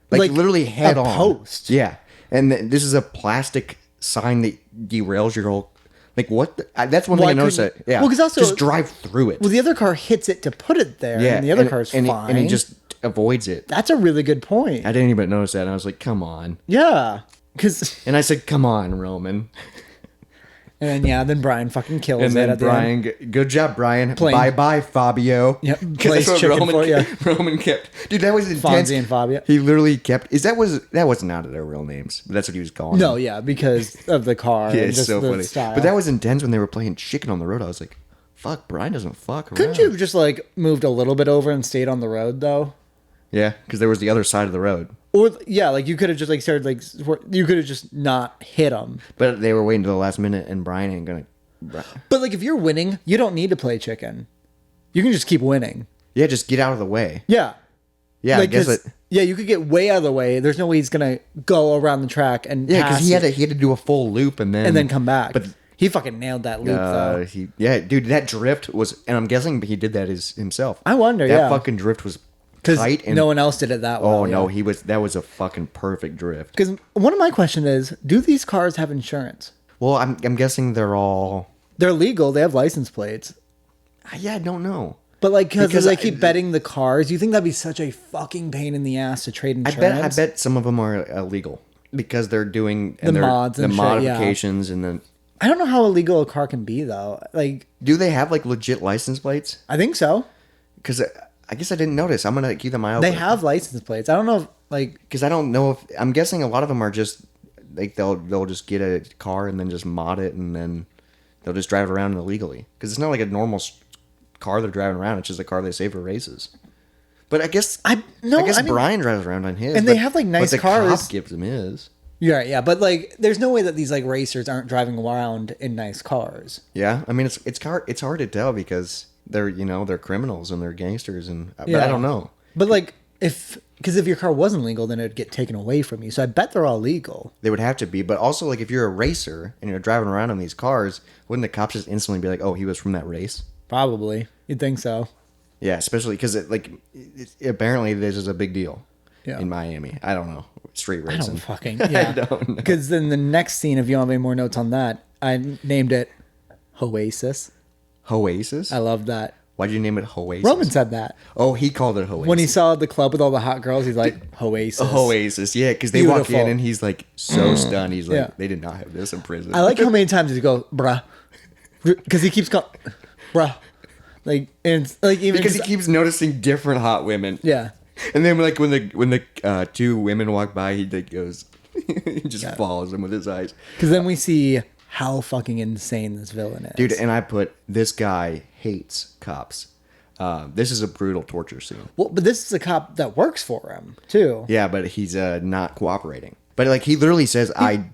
like literally head a on. post. Yeah, and this is a plastic sign that derails your whole. Like what? That's one thing Why I noticed. couldn't- Yeah, Well, 'cause also- just drive through it. Well, the other car hits it to put it there, yeah, and the other car's and fine. and he just avoids it. That's a really good point. I didn't even notice that. And I was like, come on. Yeah, because And I said, come on, Roman. then Brian fucking kills And it then at the end. Brian, good job, Brian. Playing- Bye bye, Fabio. Yep, 'Cause plays that's what chicken Roman, for you. Roman kept. Dude, that was intense. Fonzie and Fabio. He literally kept. That wasn't out of their real names, but that's what he was calling. No, them. yeah, because of the car. Yeah, and it's just so the funny. Style. But that was intense when they were playing chicken on the road. I was like, fuck, Brian doesn't fuck around. Couldn't you have just like moved a little bit over and stayed on the road though? Yeah, because there was the other side of the road. Or yeah, like you could have just like started like you could have just not hit him. But they were waiting to the last minute, and Brian ain't gonna. But like if you're winning, you don't need to play chicken. You can just keep winning. Yeah, just get out of the way. Yeah. Yeah, Like, I guess 'cause- it. Yeah, you could get way out of the way. There's no way he's gonna go around the track and Yeah, pass because he had it. to do a full loop and then come back. But He fucking nailed that loop though. Dude, that drift was, and I'm guessing he did that himself. I wonder, that yeah. fucking drift was Because tight, and no one else did it that well. oh no, yeah. that was a fucking perfect drift. Because one of my questions is, do these cars have insurance? Well, I'm guessing they're all. They're legal. They have license plates. Yeah, I don't know. But like, because they I- keep betting the cars, you think that'd be such a fucking pain in the ass to trade I insurance? bet some of them are illegal because they're doing The mods the and shit, yeah. modifications, and then I don't know how illegal a car can be though. Like, do they have like legit license plates? I think so. Because I guess I didn't notice. I'm gonna keep them eye open. They have license plates. I don't know if like Because I don't know if I'm guessing a lot of them are just like they'll just get a car and then just mod it and then they'll just drive it around illegally. Because it's not like a normal car they're driving around. It's just a car they save for races. But I guess I mean, Brian drives around on his, and they have, like, nice but the cars. cop gives him his. yeah. But like, there's no way that these like racers aren't driving around in nice cars. Yeah, I mean it's hard to tell because they're criminals and they're gangsters but Yeah. I don't know. But like, if your car wasn't legal, then it'd get taken away from you. So I bet they're all legal. They would have to be, but also like if you're a racer and you're driving around in these cars, wouldn't the cops just instantly be like, "Oh, he was from that race"? Probably, you'd think so. Yeah, especially because apparently this is a big deal Yeah. in Miami. I don't know, street I racing. don't fucking yeah. I don't know. Because then the next scene, if you don't have any more notes on that, I named it Oasis. Oasis? I love that. Why'd you name it Oasis? Roman said that Oh, he called it Oasis. when he saw the club with all the hot girls. He's like Oasis. Oasis, yeah, because they walk in Beautiful. and he's like so stunned. He's like, Yeah. they did not have this in prison. I like how many times he goes, bruh, because he keeps going, bruh, like, and it's, like even because he keeps noticing different hot women. yeah. And then like when the two women walk by, he like goes, he just follows them with his eyes. Because then we see how fucking insane this villain is. Dude, and I put, this guy hates cops. This is a brutal torture scene. Well, but this is a cop that works for him, too. Yeah, but he's not cooperating. But like he literally says, I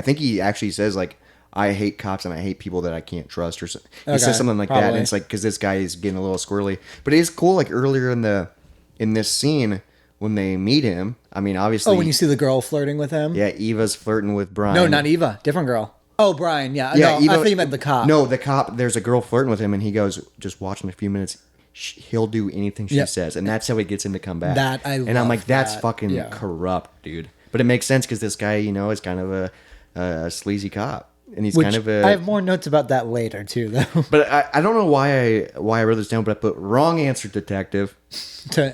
think he actually says like, I hate cops and I hate people that I can't trust, or something. He Okay, says something like that, probably. and it's like because this guy is getting a little squirrely. But it is cool, like earlier in this scene when they meet him. I mean, obviously, Oh, when you see the girl flirting with him? yeah, Eva's flirting with Brian. No, not Eva. Different girl. Oh, Brian. Yeah. Yeah, No, Eva, I thought you meant the cop. No, the cop. There's a girl flirting with him, and he goes, "Just watch in a few minutes. He'll do anything she Yep. says," and that's how he gets him to come back. And I'm love like, that's that. fucking Yeah. corrupt, dude. But it makes sense because this guy, is kind of a sleazy cop, and he's Which kind of a. I have more notes about that later, too, though. But I don't know why I wrote this down, but I put wrong answer, detective.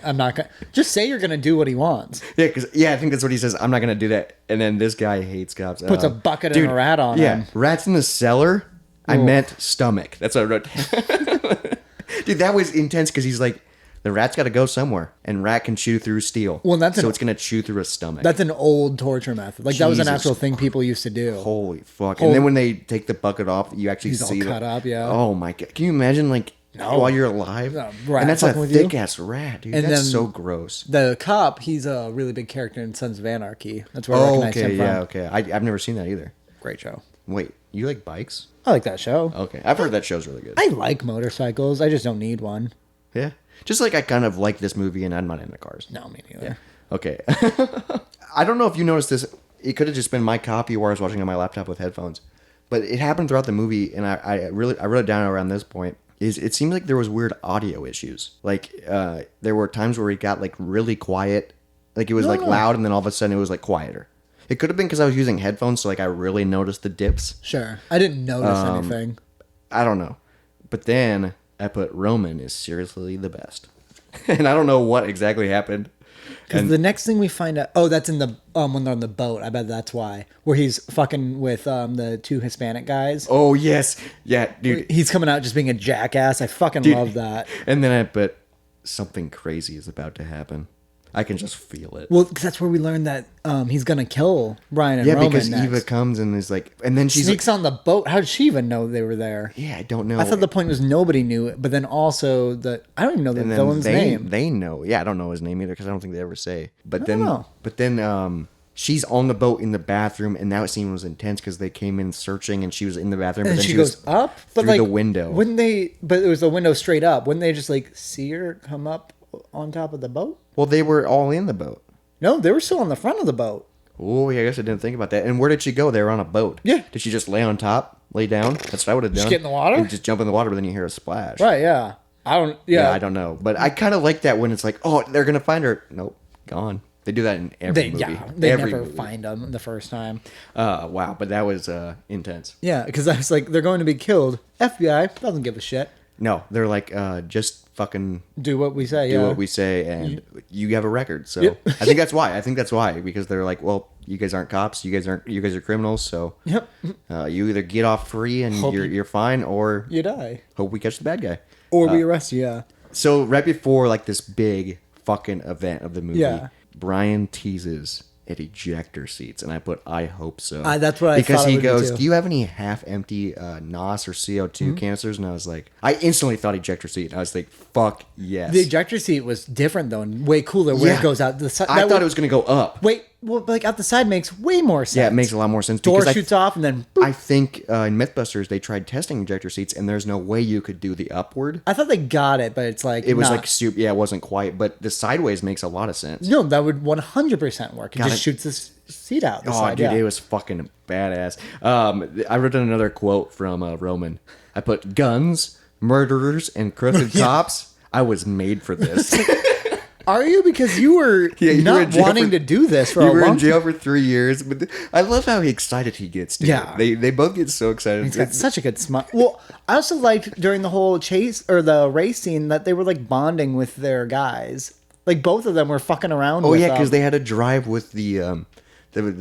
I'm not going to. Just say you're going to do what he wants. Yeah, I think that's what he says. I'm not gonna do that. And then this guy hates cops. Puts a bucket and a rat on him. Rats in the cellar. I meant stomach. That's what I wrote. Dude, that was intense because he's like, the rat's got to go somewhere, and rat can chew through steel. Well, that's so an- it's gonna chew through a stomach. That's an old torture method. Like, that was an Jesus actual thing people used to do. Holy fuck! And then when they take the bucket off, you actually He's all see cut up, yeah. Oh my god! Can you imagine like while you're alive? Rat And that's a fucking with you? thick ass rat, dude. And That's then- so gross. The cop, he's a really big character in Sons of Anarchy. That's where I Oh, recognize him okay, from. yeah, okay. I've never seen that either. Great show. Wait, you like bikes? I like that show. Okay, I've heard that show's really good. I like motorcycles. I just don't need one. Yeah, just like I kind of like this movie, and I'm not into cars. No, me neither. Okay. I don't know if you noticed this. It could have just been my copy or I was watching on my laptop with headphones, but it happened throughout the movie, and I wrote it down around this point. It seemed like there was weird audio issues. Like there were times where it got like really quiet, like it was like loud, and then all of a sudden it was like quieter. It could have been because I was using headphones, so like I really noticed the dips. Sure. I didn't notice anything. I don't know, but then I put Roman is seriously the best, and I don't know what exactly happened. Because the next thing we find out, that's in the when they're on the boat. I bet that's why, where he's fucking with the two Hispanic guys. Oh yes, yeah, dude. He's coming out just being a jackass. I fucking Dude. love that. And then I put something crazy is about to happen. I can just feel it. Well, 'cause that's where we learned that he's gonna kill Brian and Yeah, Roman because next. Eva comes and is like, and then she's Sneaks on the boat. How did she even know they were there? like, yeah, I don't know. I thought the point was nobody knew it, but then also I don't even know the and then villain's name. They know. Yeah, I don't know his name either because I don't think they ever say. But don't know. then she's on the boat in the bathroom, and that scene was intense because they came in searching, and she was in the bathroom. And but then then she goes was up, but through like the window. Wouldn't they? But it was the window straight up. Wouldn't they just like see her come up on top of the boat? Well, they were all in the boat. No, they were still on the front of the boat. Oh, yeah, I guess I didn't think about that. And where did she go? They were on a boat. Yeah. Did she just lay on top, lay down? That's what I would have done. get in the water? And just jump in the water, but then you hear a splash. Right, yeah. Yeah, I don't know. But I kind of like that when it's like, oh, they're going to find her. Nope, gone. They do that in every movie. Yeah, they every never movie. find them the first time. Wow, but that was intense. Yeah, because I was like, they're going to be killed. FBI doesn't give a shit. No, they're like, just fucking Do what we say, do yeah. what we say, and you have a record. So Yep. I think that's why. Because they're like, well, you guys aren't cops. You guys are criminals. So Yep. you either get off free and Hope you're fine, or You die. hope we catch the bad guy. Or we arrest you, yeah. So right before like this big fucking event of the movie, Yeah. Brian teases at ejector seats, and I put, I hope so. That's what I because thought it he would be, goes, too. do you have any half-empty NOS or CO2 canisters? And I was like, I instantly thought ejector seat. And I was like, fuck yes. The ejector seat was different, though, and way cooler where Yeah. it goes out. The side, I thought it was going to go up. Wait, well, like out the side makes way more sense. Yeah, it makes a lot more sense. Door because shoots off, and then boop. I think in Mythbusters they tried testing ejector seats, and there's no way you could do the upward. I thought they got it, but it's like It was not. like super. Yeah, it wasn't quite, but the sideways makes a lot of sense. No, that would 100% work. It Got just it. shoots this seat out. The Oh, side, dude, yeah. it was fucking badass. I wrote down another quote from Roman. I put, guns, murderers, and crooked cops. I was made for this. Are you? Because you were Yeah, you were in not jail wanting for- to do this for You a were long in jail for 3 years, but I love how excited he gets. Dude. Yeah. they both get so excited. He's got such a good smile. Well, I also liked during the whole chase or the race scene that they were like bonding with their guys. Like both of them were fucking around. Oh with, yeah, because they had to drive with the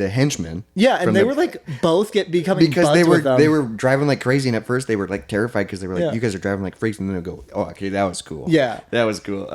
henchmen. yeah, and from they the- were like both becoming because buds with them. they were driving like crazy, and at first they were like terrified because they were like, Yeah. "You guys are driving like freaks," and then they go, "Oh, okay, that was cool." Yeah. that was cool.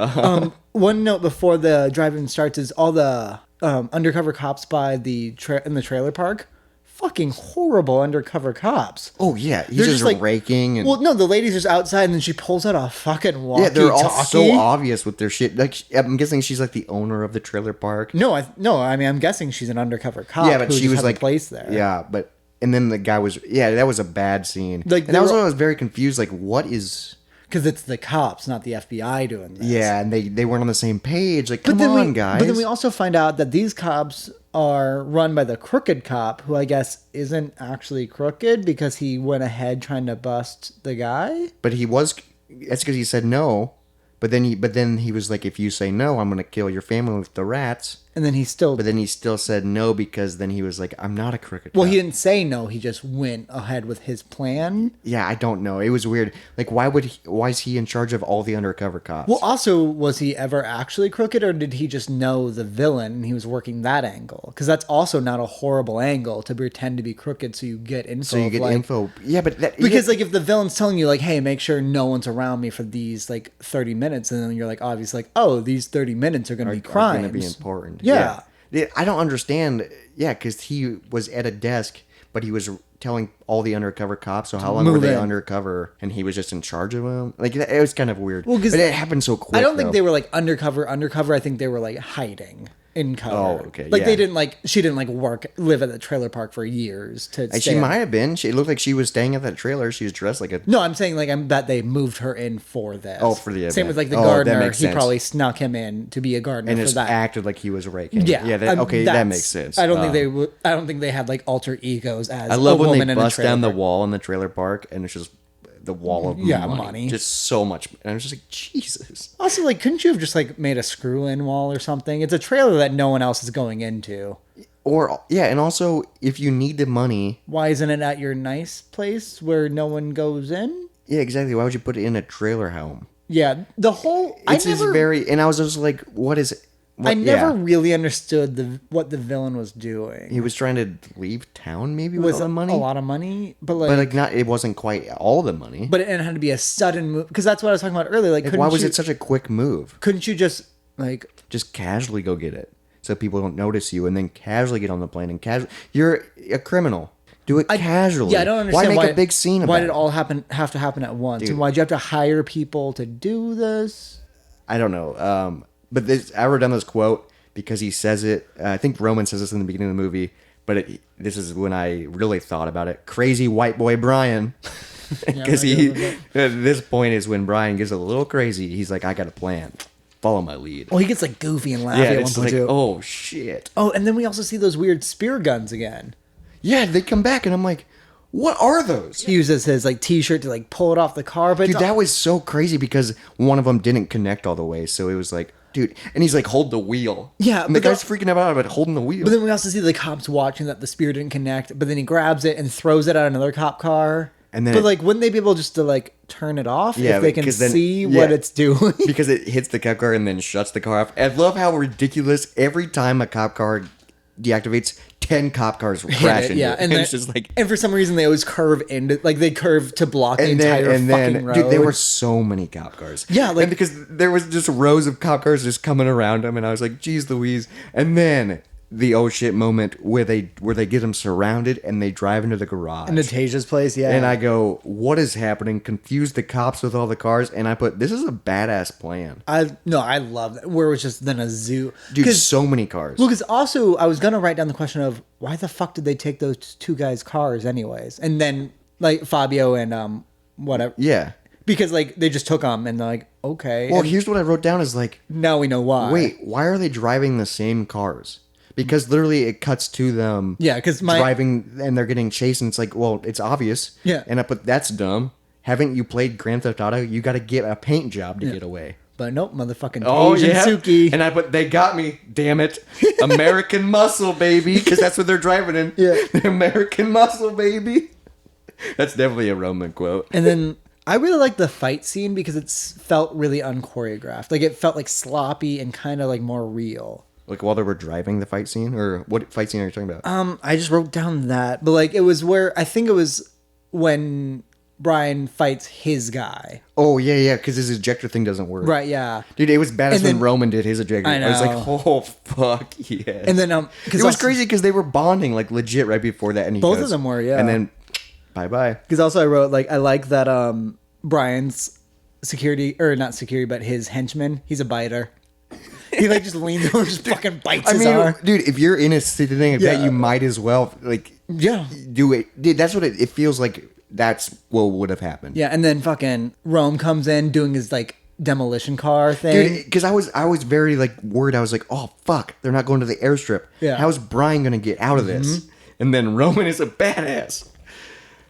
One note before the driving starts is all the undercover cops by the in the trailer park. Fucking horrible undercover cops. oh yeah, he's They're just, like raking. And, Well, no, the lady's just outside, and then she pulls out a fucking walkie-talkie. yeah, they're all so obvious with their shit. Like I'm guessing she's like the owner of the trailer park. No, I mean, I'm guessing she's an undercover cop. Yeah, but who she just was had a like place there. Yeah, but and then the guy was that was a bad scene. Like, and they that was were- when I was very confused. Like, what is? because it's the cops, not the FBI, doing this. Yeah, and they weren't on the same page. Like, come on, guys. But then we also find out that these cops are run by the crooked cop, who I guess isn't actually crooked because he went ahead trying to bust the guy. But he was. That's because he said no. But then he was like, if you say no, I'm gonna kill your family with the rats. And then he still. But then he still said no because then he was like, I'm not a crooked. Well, cop. he didn't say no. He just went ahead with his plan. Yeah, I don't know. It was weird. Like, why is he in charge of all the undercover cops? Well, also, was he ever actually crooked, or did he just know the villain and he was working that angle? Because that's also not a horrible angle to pretend to be crooked, so you get info. so you of, get like, info. Yeah, but that, Because yeah, like if the villain's telling you like, hey, make sure no one's around me for these like 30 minutes, and then you're like obviously like, oh, these 30 minutes are gonna be crimes. going to be important. Yeah. Yeah, I don't understand. Yeah, because he was at a desk, but he was telling all the undercover cops. So how long were move they in. undercover? And he was just in charge of them. Like it was kind of weird. Well, 'cause but it happened so quick. I don't think though. they were like undercover. I think they were like hiding in cover. Oh, okay, Like yeah. they didn't like she didn't like live at the trailer park for years to. And stay she at- might have been. It looked like she was staying at that trailer. She was dressed like a. No, I'm saying like I bet they moved her in for this. Oh, for the same event. with like the Oh, that gardener. makes He sense. probably snuck him in to be a gardener And for just that. acted like he was raking. Yeah, Yeah. That, okay, that that's- makes sense. I don't think they would. I don't think they had like alter egos as. I love a when woman they in a bust down the trailer. wall in the trailer park, and it's just the wall of money. just so much. And I was just like, Jesus. Also, like, couldn't you have just like made a screw-in wall or something? It's a trailer that no one else is going into. Or yeah, and also if you need the money, Why isn't it at your nice place where no one goes in? yeah, exactly. Why would you put it in a trailer home? Yeah, the whole. It's just very, and I was just like, what is it? What, I never yeah. really understood what the villain was doing. He was trying to leave town, maybe with with all the money, a lot of money, but but like not. It wasn't quite all the money. But it had to be a sudden move because that's what I was talking about earlier. Like, Like, why was it such a quick move? Couldn't you just like? Just casually go get it, so people don't notice you, and then casually get on the plane and casually. You're a criminal. Do it casually. Yeah, I don't understand why make a big scene about why did it? it all have to happen at once, Dude. and why'd you have to hire people to do this? I don't know. But I wrote down this quote because he says it. I think Roman says this in the beginning of the movie, but this is when I really thought about it. Crazy white boy Brian. Because I he, get at this point is when Brian gets a little crazy. He's like, I got a plan. follow my lead. Oh, he gets like goofy and laughy Yeah, at one it's point like, too. oh shit. Oh, and then we also see those weird spear guns again. Yeah, they come back and I'm like, what are those? He uses his like t-shirt to like pull it off the car, but Dude, that was so crazy because one of them didn't connect all the way. So it was like, dude, and he's like, hold the wheel. Yeah, and the but guy's freaking out about holding the wheel. but then we also see the cops watching that the spear didn't connect, but then he grabs it and throws it at another cop car. And then but it- like, wouldn't they be able just to like turn it off Yeah, if they can because then- see yeah. what it's doing? because it hits the cop car and then shuts the car off. I love how ridiculous every time a cop car deactivates, 10 cop cars crash into it. And it's just like, and for some reason they always curve into, like they curve to block the and then, entire fucking road. dude, there were so many cop cars. Yeah, like- and because there was just rows of cop cars just coming around him, and I was like, geez Louise. And then the oh shit moment where they get him surrounded and they drive into the garage. in Nataja's place, yeah. And I go, what is happening? Confuse the cops with all the cars, and I put, this is a badass plan. I love that, where it was just then a zoo. Dude, 'Cause- so many cars. Well, because also I was gonna write down the question of why the fuck did they take those two guys' cars anyways, and then like Fabio and whatever, Yeah. because like they just took them and they're like, okay, Well, and here's what I wrote down is like, now we know why. wait, why are they driving the same cars? Because literally it cuts to them Yeah, 'cause my- driving and they're getting chased, and it's like, well, it's obvious. Yeah. And I put, that's dumb. Haven't you played Grand Theft Auto? You got to get a paint job to get away. but nope, motherfucking Oh, Asian yeah. Suki. And I put, they got me. Damn it. American muscle, baby. Because that's what they're driving in. Yeah. The American muscle, baby. That's definitely a Roman quote. And then I really like the fight scene because it's felt really unchoreographed. Like it felt like sloppy and kind of like more real. Like while they were driving the fight scene? Or what fight scene are you talking about? I just wrote down that, but like it was where I think it was when Brian fights his guy. Oh, yeah. Because his ejector thing doesn't work. Right, yeah. Dude, it was badass And when then- Roman did his ejector. I I was like, know. oh, fuck, yes. And then it was crazy because they were bonding, like, legit right before that. And he Both goes- of them were, yeah. And then, bye-bye. Because also I wrote like I like that Brian's security, or not security, but his henchman, he's a biter. He like just leans over and just fucking bites I his mean, arm. dude, if you're in a city thing like that, Yeah. you might as well, like, Yeah. do it. Dude, that's what it feels like. That's what would have happened. Yeah, and then fucking Rome comes in doing his like demolition car thing. Dude, because I was very, like, worried. I was like, oh, fuck, they're not going to the airstrip. Yeah. How's Brian going to get out of this? And then Roman is a badass.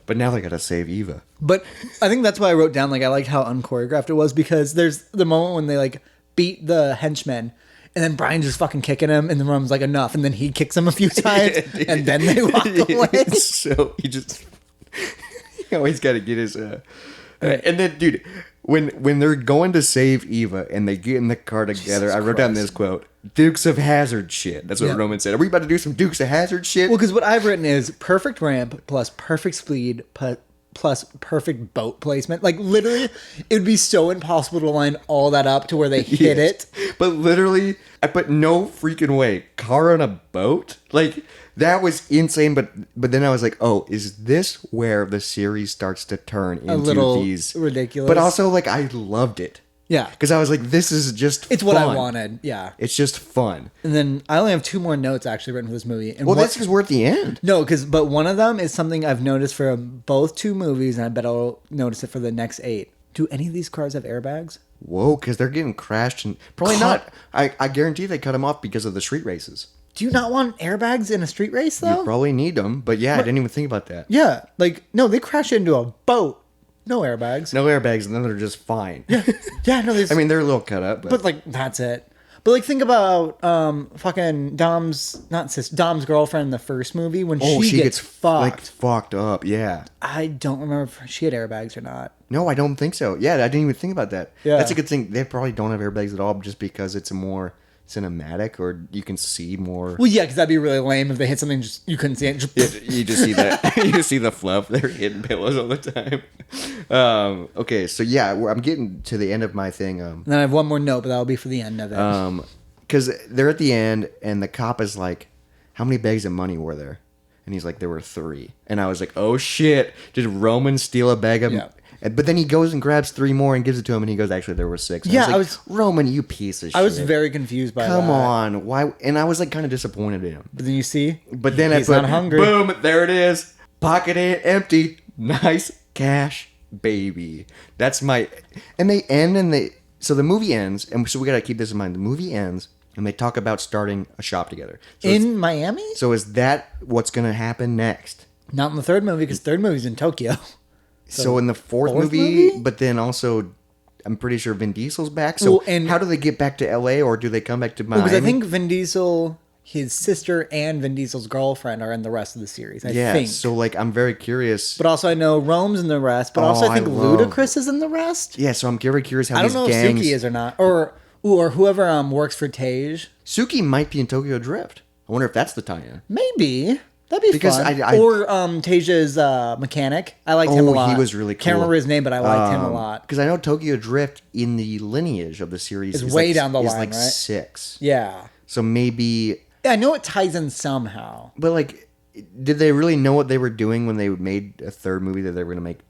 But now they got to save Eva. But I think that's why I wrote down like I liked how unchoreographed it was, because there's the moment when they like beat the henchman and then Brian just fucking kicking him and the Rome's like enough, and then he kicks him a few times and then they walk away. So he just he always got to get his and then dude, when they're going to save Eva and they get in the car together, I wrote down this quote: Dukes of Hazzard shit. That's what Yeah. Roman said. Are we about to do some Dukes of Hazzard shit? Well, because what I've written is perfect ramp plus perfect speed plus perfect boat placement. Like literally, it would be so impossible to line all that up to where they hit Yes. it. But literally, I put no freaking way. Car on a boat? Like, that was insane. But then I was like, oh, is this where the series starts to turn into little these ridiculous. But also, like, I loved it. Yeah. Because I was like, this is just It's what I fun. wanted. Yeah. It's just fun. And then I only have 2 more notes actually written for this movie. And Well, what- that's because we're at the end. No, but one of them is something I've noticed for both 2 movies, and I bet I'll notice it for the next 8. Do any of these cars have airbags? Whoa, because they're getting crashed. And probably not. I guarantee they cut them off because of the street races. Do you not want airbags in a street race, though? You probably need them. But yeah, I didn't even think about that. Yeah. Like, no, they crash into a boat. No airbags. No airbags, and then they're just fine. Yeah, no, there's... I mean, they're a little cut up. But like that's it. But like think about fucking Dom's girlfriend in the first movie when she gets fucked. like fucked up. Yeah. I don't remember if she had airbags or not. No, I don't think so. Yeah, I didn't even think about that. Yeah. That's a good thing. They probably don't have airbags at all, just because it's a more cinematic, or you can see more. Well, yeah, because that'd be really lame if they hit something just you couldn't see it. Just, You just see that. You just see the fluff. They're hitting pillows all the time. Okay, so yeah, I'm getting to the end of my thing. And then I have one more note, but that'll be for the end of it. Because they're at the end, and the cop is like, "How many bags of money were there?" And he's like, "There were 3." And I was like, "Oh shit! Did Roman steal a bag of?" Yeah. But then he goes and grabs 3 more and gives it to him, and he goes, "Actually, there were 6." And Yeah, I was like, Roman, you piece of shit. I was very confused by that. Come on, why? And I was like kind of disappointed in him. But then you see, But then he's I put, not hungry. boom, there it is. Pocket ain't empty. Nice cash, baby. That's my. And they end and they So the movie ends, and so we gotta keep this in mind. The movie ends, and they talk about starting a shop together. So In Miami? so is that what's gonna happen next? Not in the third movie, because third movie's in Tokyo. So in the fourth fourth movie, movie? but then also, I'm pretty sure Vin Diesel's back. So Well, and- how do they get back to LA, or do they come back to Miami? Because I think Vin Diesel, his sister, and Vin Diesel's girlfriend are in the rest of the series. I yeah. think. So like, I'm very curious. But also, I know Rome's in the rest. But also, I think love- Ludacris is in the rest. Yeah. So I'm very curious how I don't these know gangs. if Suki is or not, or whoever works for Tage. Suki might be in Tokyo Drift. I wonder if that's the tie-in. Maybe that'd be Because fun. I- or Tage's mechanic. I liked him a lot. he was really Can't cool. remember his name, but I liked him a lot. Because I know Tokyo Drift in the lineage of the series Is way down the is line, like right? 6. Yeah, So maybe, I know it ties in somehow. but like, did they really know what they were doing when they made a third movie that they were going to make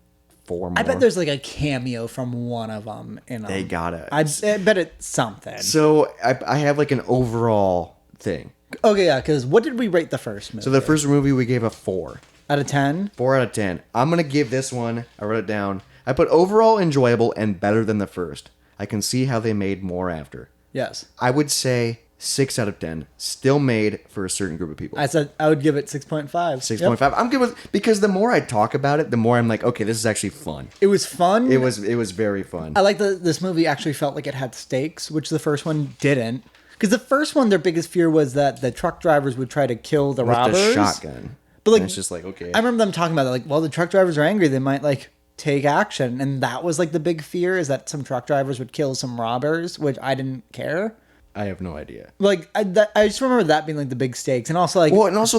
4 more? I bet there's like a cameo from one of them. They gotta. I bet it's something. So I have like an overall thing. Okay, yeah. Because what did we rate the first movie? So the first movie we gave a 4. out of 10. 4 out of 10. I'm going to give this one, I wrote it down. I put overall enjoyable and better than the first. I can see how they made more after. Yes, I would say 6 out of 10. Still made for a certain group of people. I said I would give it 6.5. 6.5. I'm good with, because the more I talk about it, the more I'm like, okay, this is actually fun. It was fun. It was very fun. I like that this movie actually felt like it had stakes, which the first one didn't. Because the first one, their biggest fear was that the truck drivers would try to kill the With robbers. the shotgun. But like, And it's just like, okay. I remember them talking about that. Like, well, the truck drivers are angry. They might like take action, and that was like the big fear, is that some truck drivers would kill some robbers, which I didn't care. I have no idea. Like, I just remember that being like the big stakes, and also like, Well, and also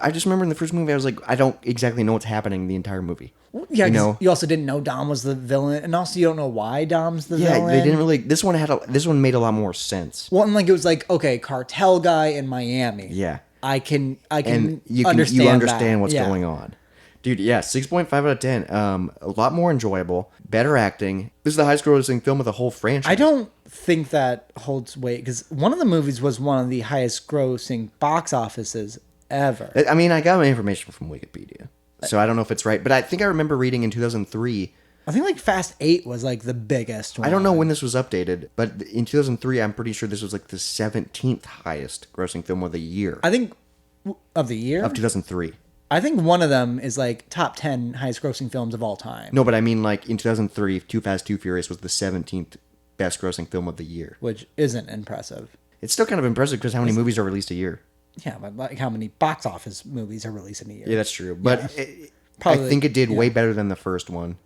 I just remember in the first movie, I was like, I don't exactly know what's happening the entire movie. yeah, you 'cause know? you also didn't know Dom was the villain, and also you don't know why Dom's the Yeah, villain. they didn't really. This one made a lot more sense. Well, and like it was like, okay, cartel guy in Miami. Yeah, I can and you understand understand that. what's Yeah. going on, dude. Yeah, 6.5 out of 10. A lot more enjoyable, better acting. This is the highest grossing film of the whole franchise. I don't think that holds weight, because one of the movies was one of the highest grossing box offices ever. I mean, I got my information from Wikipedia, so I don't know if it's right, but I think I remember reading in 2003. I think like Fast 8 was like the biggest one. I don't know when this was updated, but in 2003, I'm pretty sure this was like the 17th highest grossing film of the year I think of the year. of 2003. I think one of them is like top 10 highest grossing films of all time, No, but I mean, like in 2003, Too Fast, Too Furious was the 17th best grossing film of the year. which isn't impressive. It's still kind of impressive because how many movies are released a year? Yeah, but like how many box office movies are released in a year? Yeah, that's true. But I Probably, think it did way better than the first one.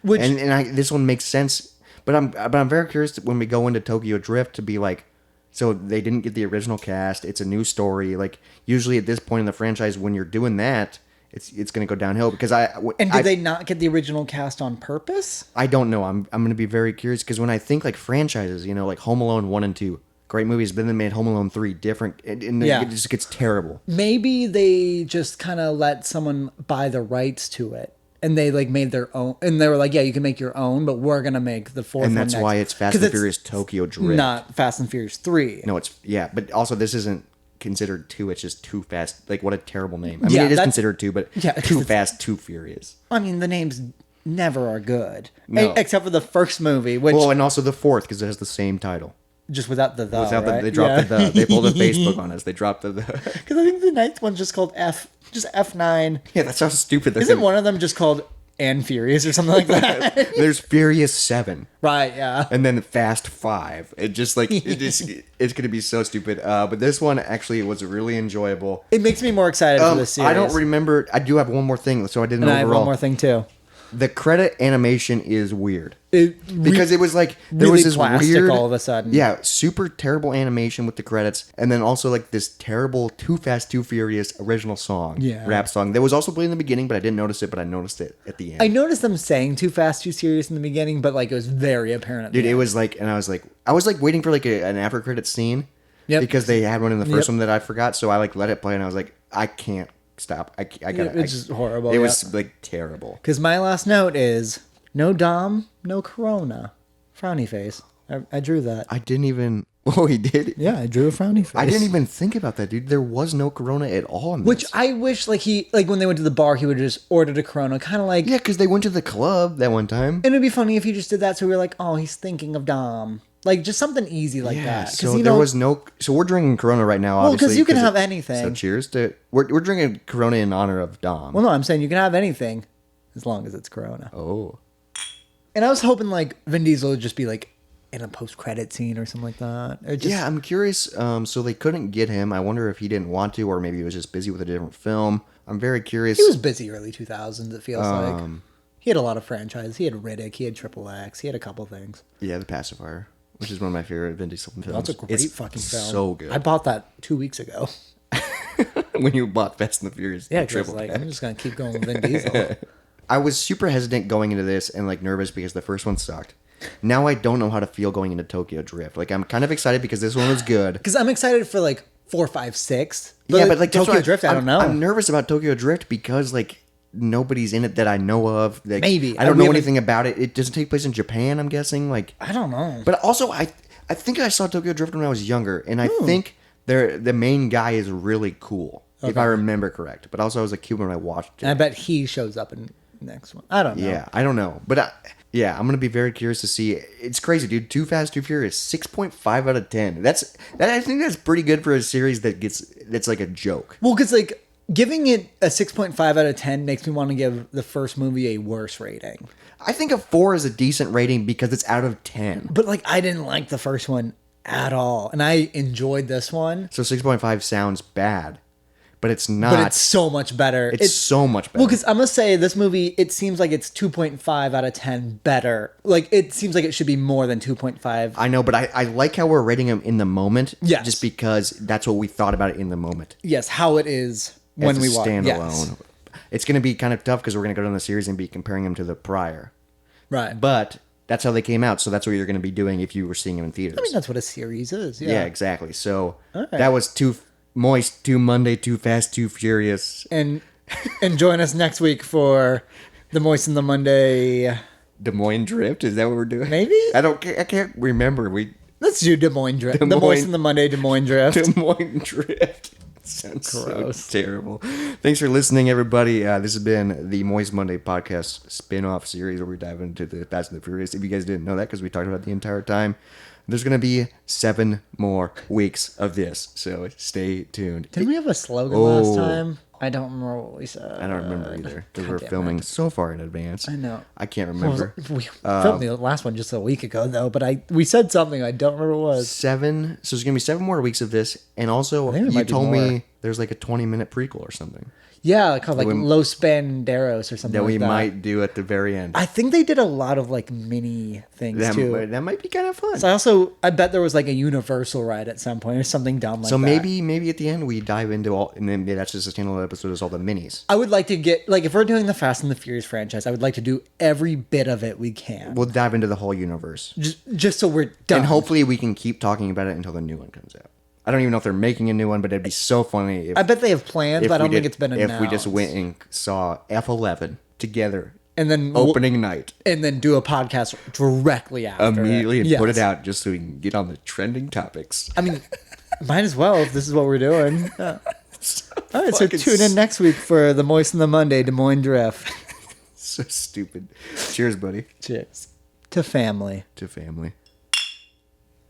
Which This one makes sense. But I'm very curious when we go into Tokyo Drift to be like, so they didn't get the original cast. It's a new story. Like usually at this point in the franchise, when you're doing that, it's going to go downhill because and did they not get the original cast on purpose? I don't know. I'm going to be very curious because when I think like franchises, you know, like Home Alone 1 and 2, great movies, but then they made Home Alone 3 different, and Yeah. it just gets terrible. Maybe they just kind of let someone buy the rights to it, and they like made their own, and they were like, yeah, you can make your own, but we're gonna make the fourth And one that's next. why it's Fast 'Cause and it's Furious Tokyo Drift. not Fast and Furious 3. No, it's, yeah, but also this isn't considered 2, it's just Too Fast. Like, what a terrible name. I mean, Yeah, it is that's- considered 2, but Yeah, 'cause Too it's- Fast, Too Furious. I mean, the names never are good, No. except for the first movie, which Well, and also the fourth, because it has the same title. just without the Without right? they dropped the they pulled a Facebook on us. They dropped the Because I think the ninth one's just called just F9. yeah, that's how stupid. Isn't one of them just called and Furious or something like that? There's Furious 7. Right, yeah. And then Fast 5. It just like it's gonna be so stupid. But this one actually was really enjoyable. It makes me more excited for this series. I don't remember. I do have one more thing, so I didn't And I have overall. one more thing too. The credit animation is weird It because it was like there really was this plastic weird, all of a sudden. Yeah, super terrible animation with the credits, and then also like this terrible Too Fast, Too Furious original song, Yeah. rap song that was also played in the beginning, but I didn't notice it. But I noticed it at the end. I noticed them saying "Too Fast, Too Serious" in the beginning, but like it was very apparent. At the Dude, it end. was like, and I was like waiting for like an after credit scene, Yep. because they had one in the first Yep. one that I forgot, so I like let it play, and I was like, I can't stop. I gotta. It's just horrible, It yeah. was like terrible. Because my last note is no Dom, no Corona, frowny face. I drew that. I didn't even. Oh, he did. Yeah, I drew a frowny face. I didn't even think about that, dude. There was no Corona at all in this. Which I wish, like when they went to the bar, he would have just ordered a Corona, kind of like. Yeah, because they went to the club that one time. And it'd be funny if he just did that, so we were like, oh, he's thinking of Dom, like just something easy like that. So there was no. So we're drinking Corona right now. Well, Obviously, because you can have anything. So cheers to. We're drinking Corona in honor of Dom. Well, no, I'm saying you can have anything, as long as it's Corona. Oh. And I was hoping like Vin Diesel would just be like in a post-credit scene or something like that. Or just, Yeah, I'm curious. So they couldn't get him. I wonder if he didn't want to, or maybe he was just busy with a different film. I'm very curious. he was busy early 2000s. It feels like he had a lot of franchises. He had Riddick. He had Triple X. He had a couple things. Yeah, The Pacifier, which is one of my favorite Vin Diesel films. That's a great fucking film. So good. I bought that 2 weeks ago. When you bought Fast and the Furious. Yeah, the because triple like pack. I'm just gonna keep going with Vin Diesel. I was super hesitant going into this and like nervous because the first one sucked. Now I don't know how to feel going into Tokyo Drift. Like I'm kind of excited because this one was good. Because I'm excited for like 4, 5, 6. Yeah, but like that's Tokyo why Drift, I don't know. I'm nervous about Tokyo Drift because like nobody's in it that I know of. Like, Maybe. I don't We know haven't- anything about it. It doesn't take place in Japan. I'm guessing. Like I don't know. But also, I think I saw Tokyo Drift when I was younger, and I think the main guy is really cool, if I remember correct. But also, I was a kid when I watched it. And I bet he shows up in the next one. I don't know. Yeah, I don't know, but I'm gonna be very curious to see. It's crazy, dude. Too Fast, Too Furious, 6.5 out of 10. I think that's pretty good for a series that's like a joke. Well, because like giving it a 6.5 out of 10 makes me want to give the first movie a worse rating. I think a 4 is a decent rating because it's out of 10. But like I didn't like the first one at all, and I enjoyed this one. So 6.5 sounds bad, but it's not. But it's so much better. It's so much better. Well, because I'm gonna say this movie, it seems like it's 2.5 out of 10 better. Like it seems like it should be more than 2.5. I know, but I like how we're rating them in the moment. Yes. Just because that's what we thought about it in the moment. Yes, how it is when As we a watch. standalone. Yes. It's going to be kind of tough because we're going to go down the series and be comparing them to the prior. Right. But that's how they came out, so that's what you're going to be doing if you were seeing them in theaters. I mean, that's what a series is. Yeah. yeah, exactly. So right. that was Too Moist, Too Monday, Too Fast, Too Furious. And join us next week for the Moist and the Monday. Des Moines Drift, is that what we're doing? Maybe? I can't remember. Let's do Des Moines Drift. The Moines- Moist and the Monday Des Moines Drift. Des Moines Drift. Sounds Gross. so terrible. Thanks for listening, everybody. This has been the Moist Monday podcast spin-off series where we dive into the Fast and the Furious. If you guys didn't know that, because we talked about it the entire time, there's going to be 7 more weeks of this, so stay tuned. Didn't we have a slogan Oh. last time? I don't remember what we said. I don't remember either, because we're damn filming so far in advance. I know. I can't What was remember. it? We filmed the last one just a week ago, though, but we said something. I don't remember what it was. 7, so there's going to be 7 more weeks of this, and also think it you might be told more. me there's like a 20-minute prequel or something Yeah, called like we- Los Banderos or something that like we that. might do at the very end. I think they did a lot of like mini things too. That might be kind of fun. So I bet there was like a Universal ride at some point or something dumb like So that. maybe at the end we dive into all, and then that's just a standalone episode is all the minis. I would like to get like if we're doing the Fast and the Furious franchise, I would like to do every bit of it we can. We'll dive into the whole universe, just so we're done. and hopefully we can keep talking about it until the new one comes out. I don't even know if they're making a new one, but it'd be so funny if I bet they have plans, if but I don't we think did- it's been announced. If we just went and saw F11 together, and then opening night and then do a podcast directly after immediately and Yes. put it out just so we can get on the trending topics. I mean, might as well if this is what we're doing. Yeah. All right, so fucking tune in next week for the Moist and the Monday Des Moines Drift. So stupid. Cheers, buddy. Cheers to family. To family.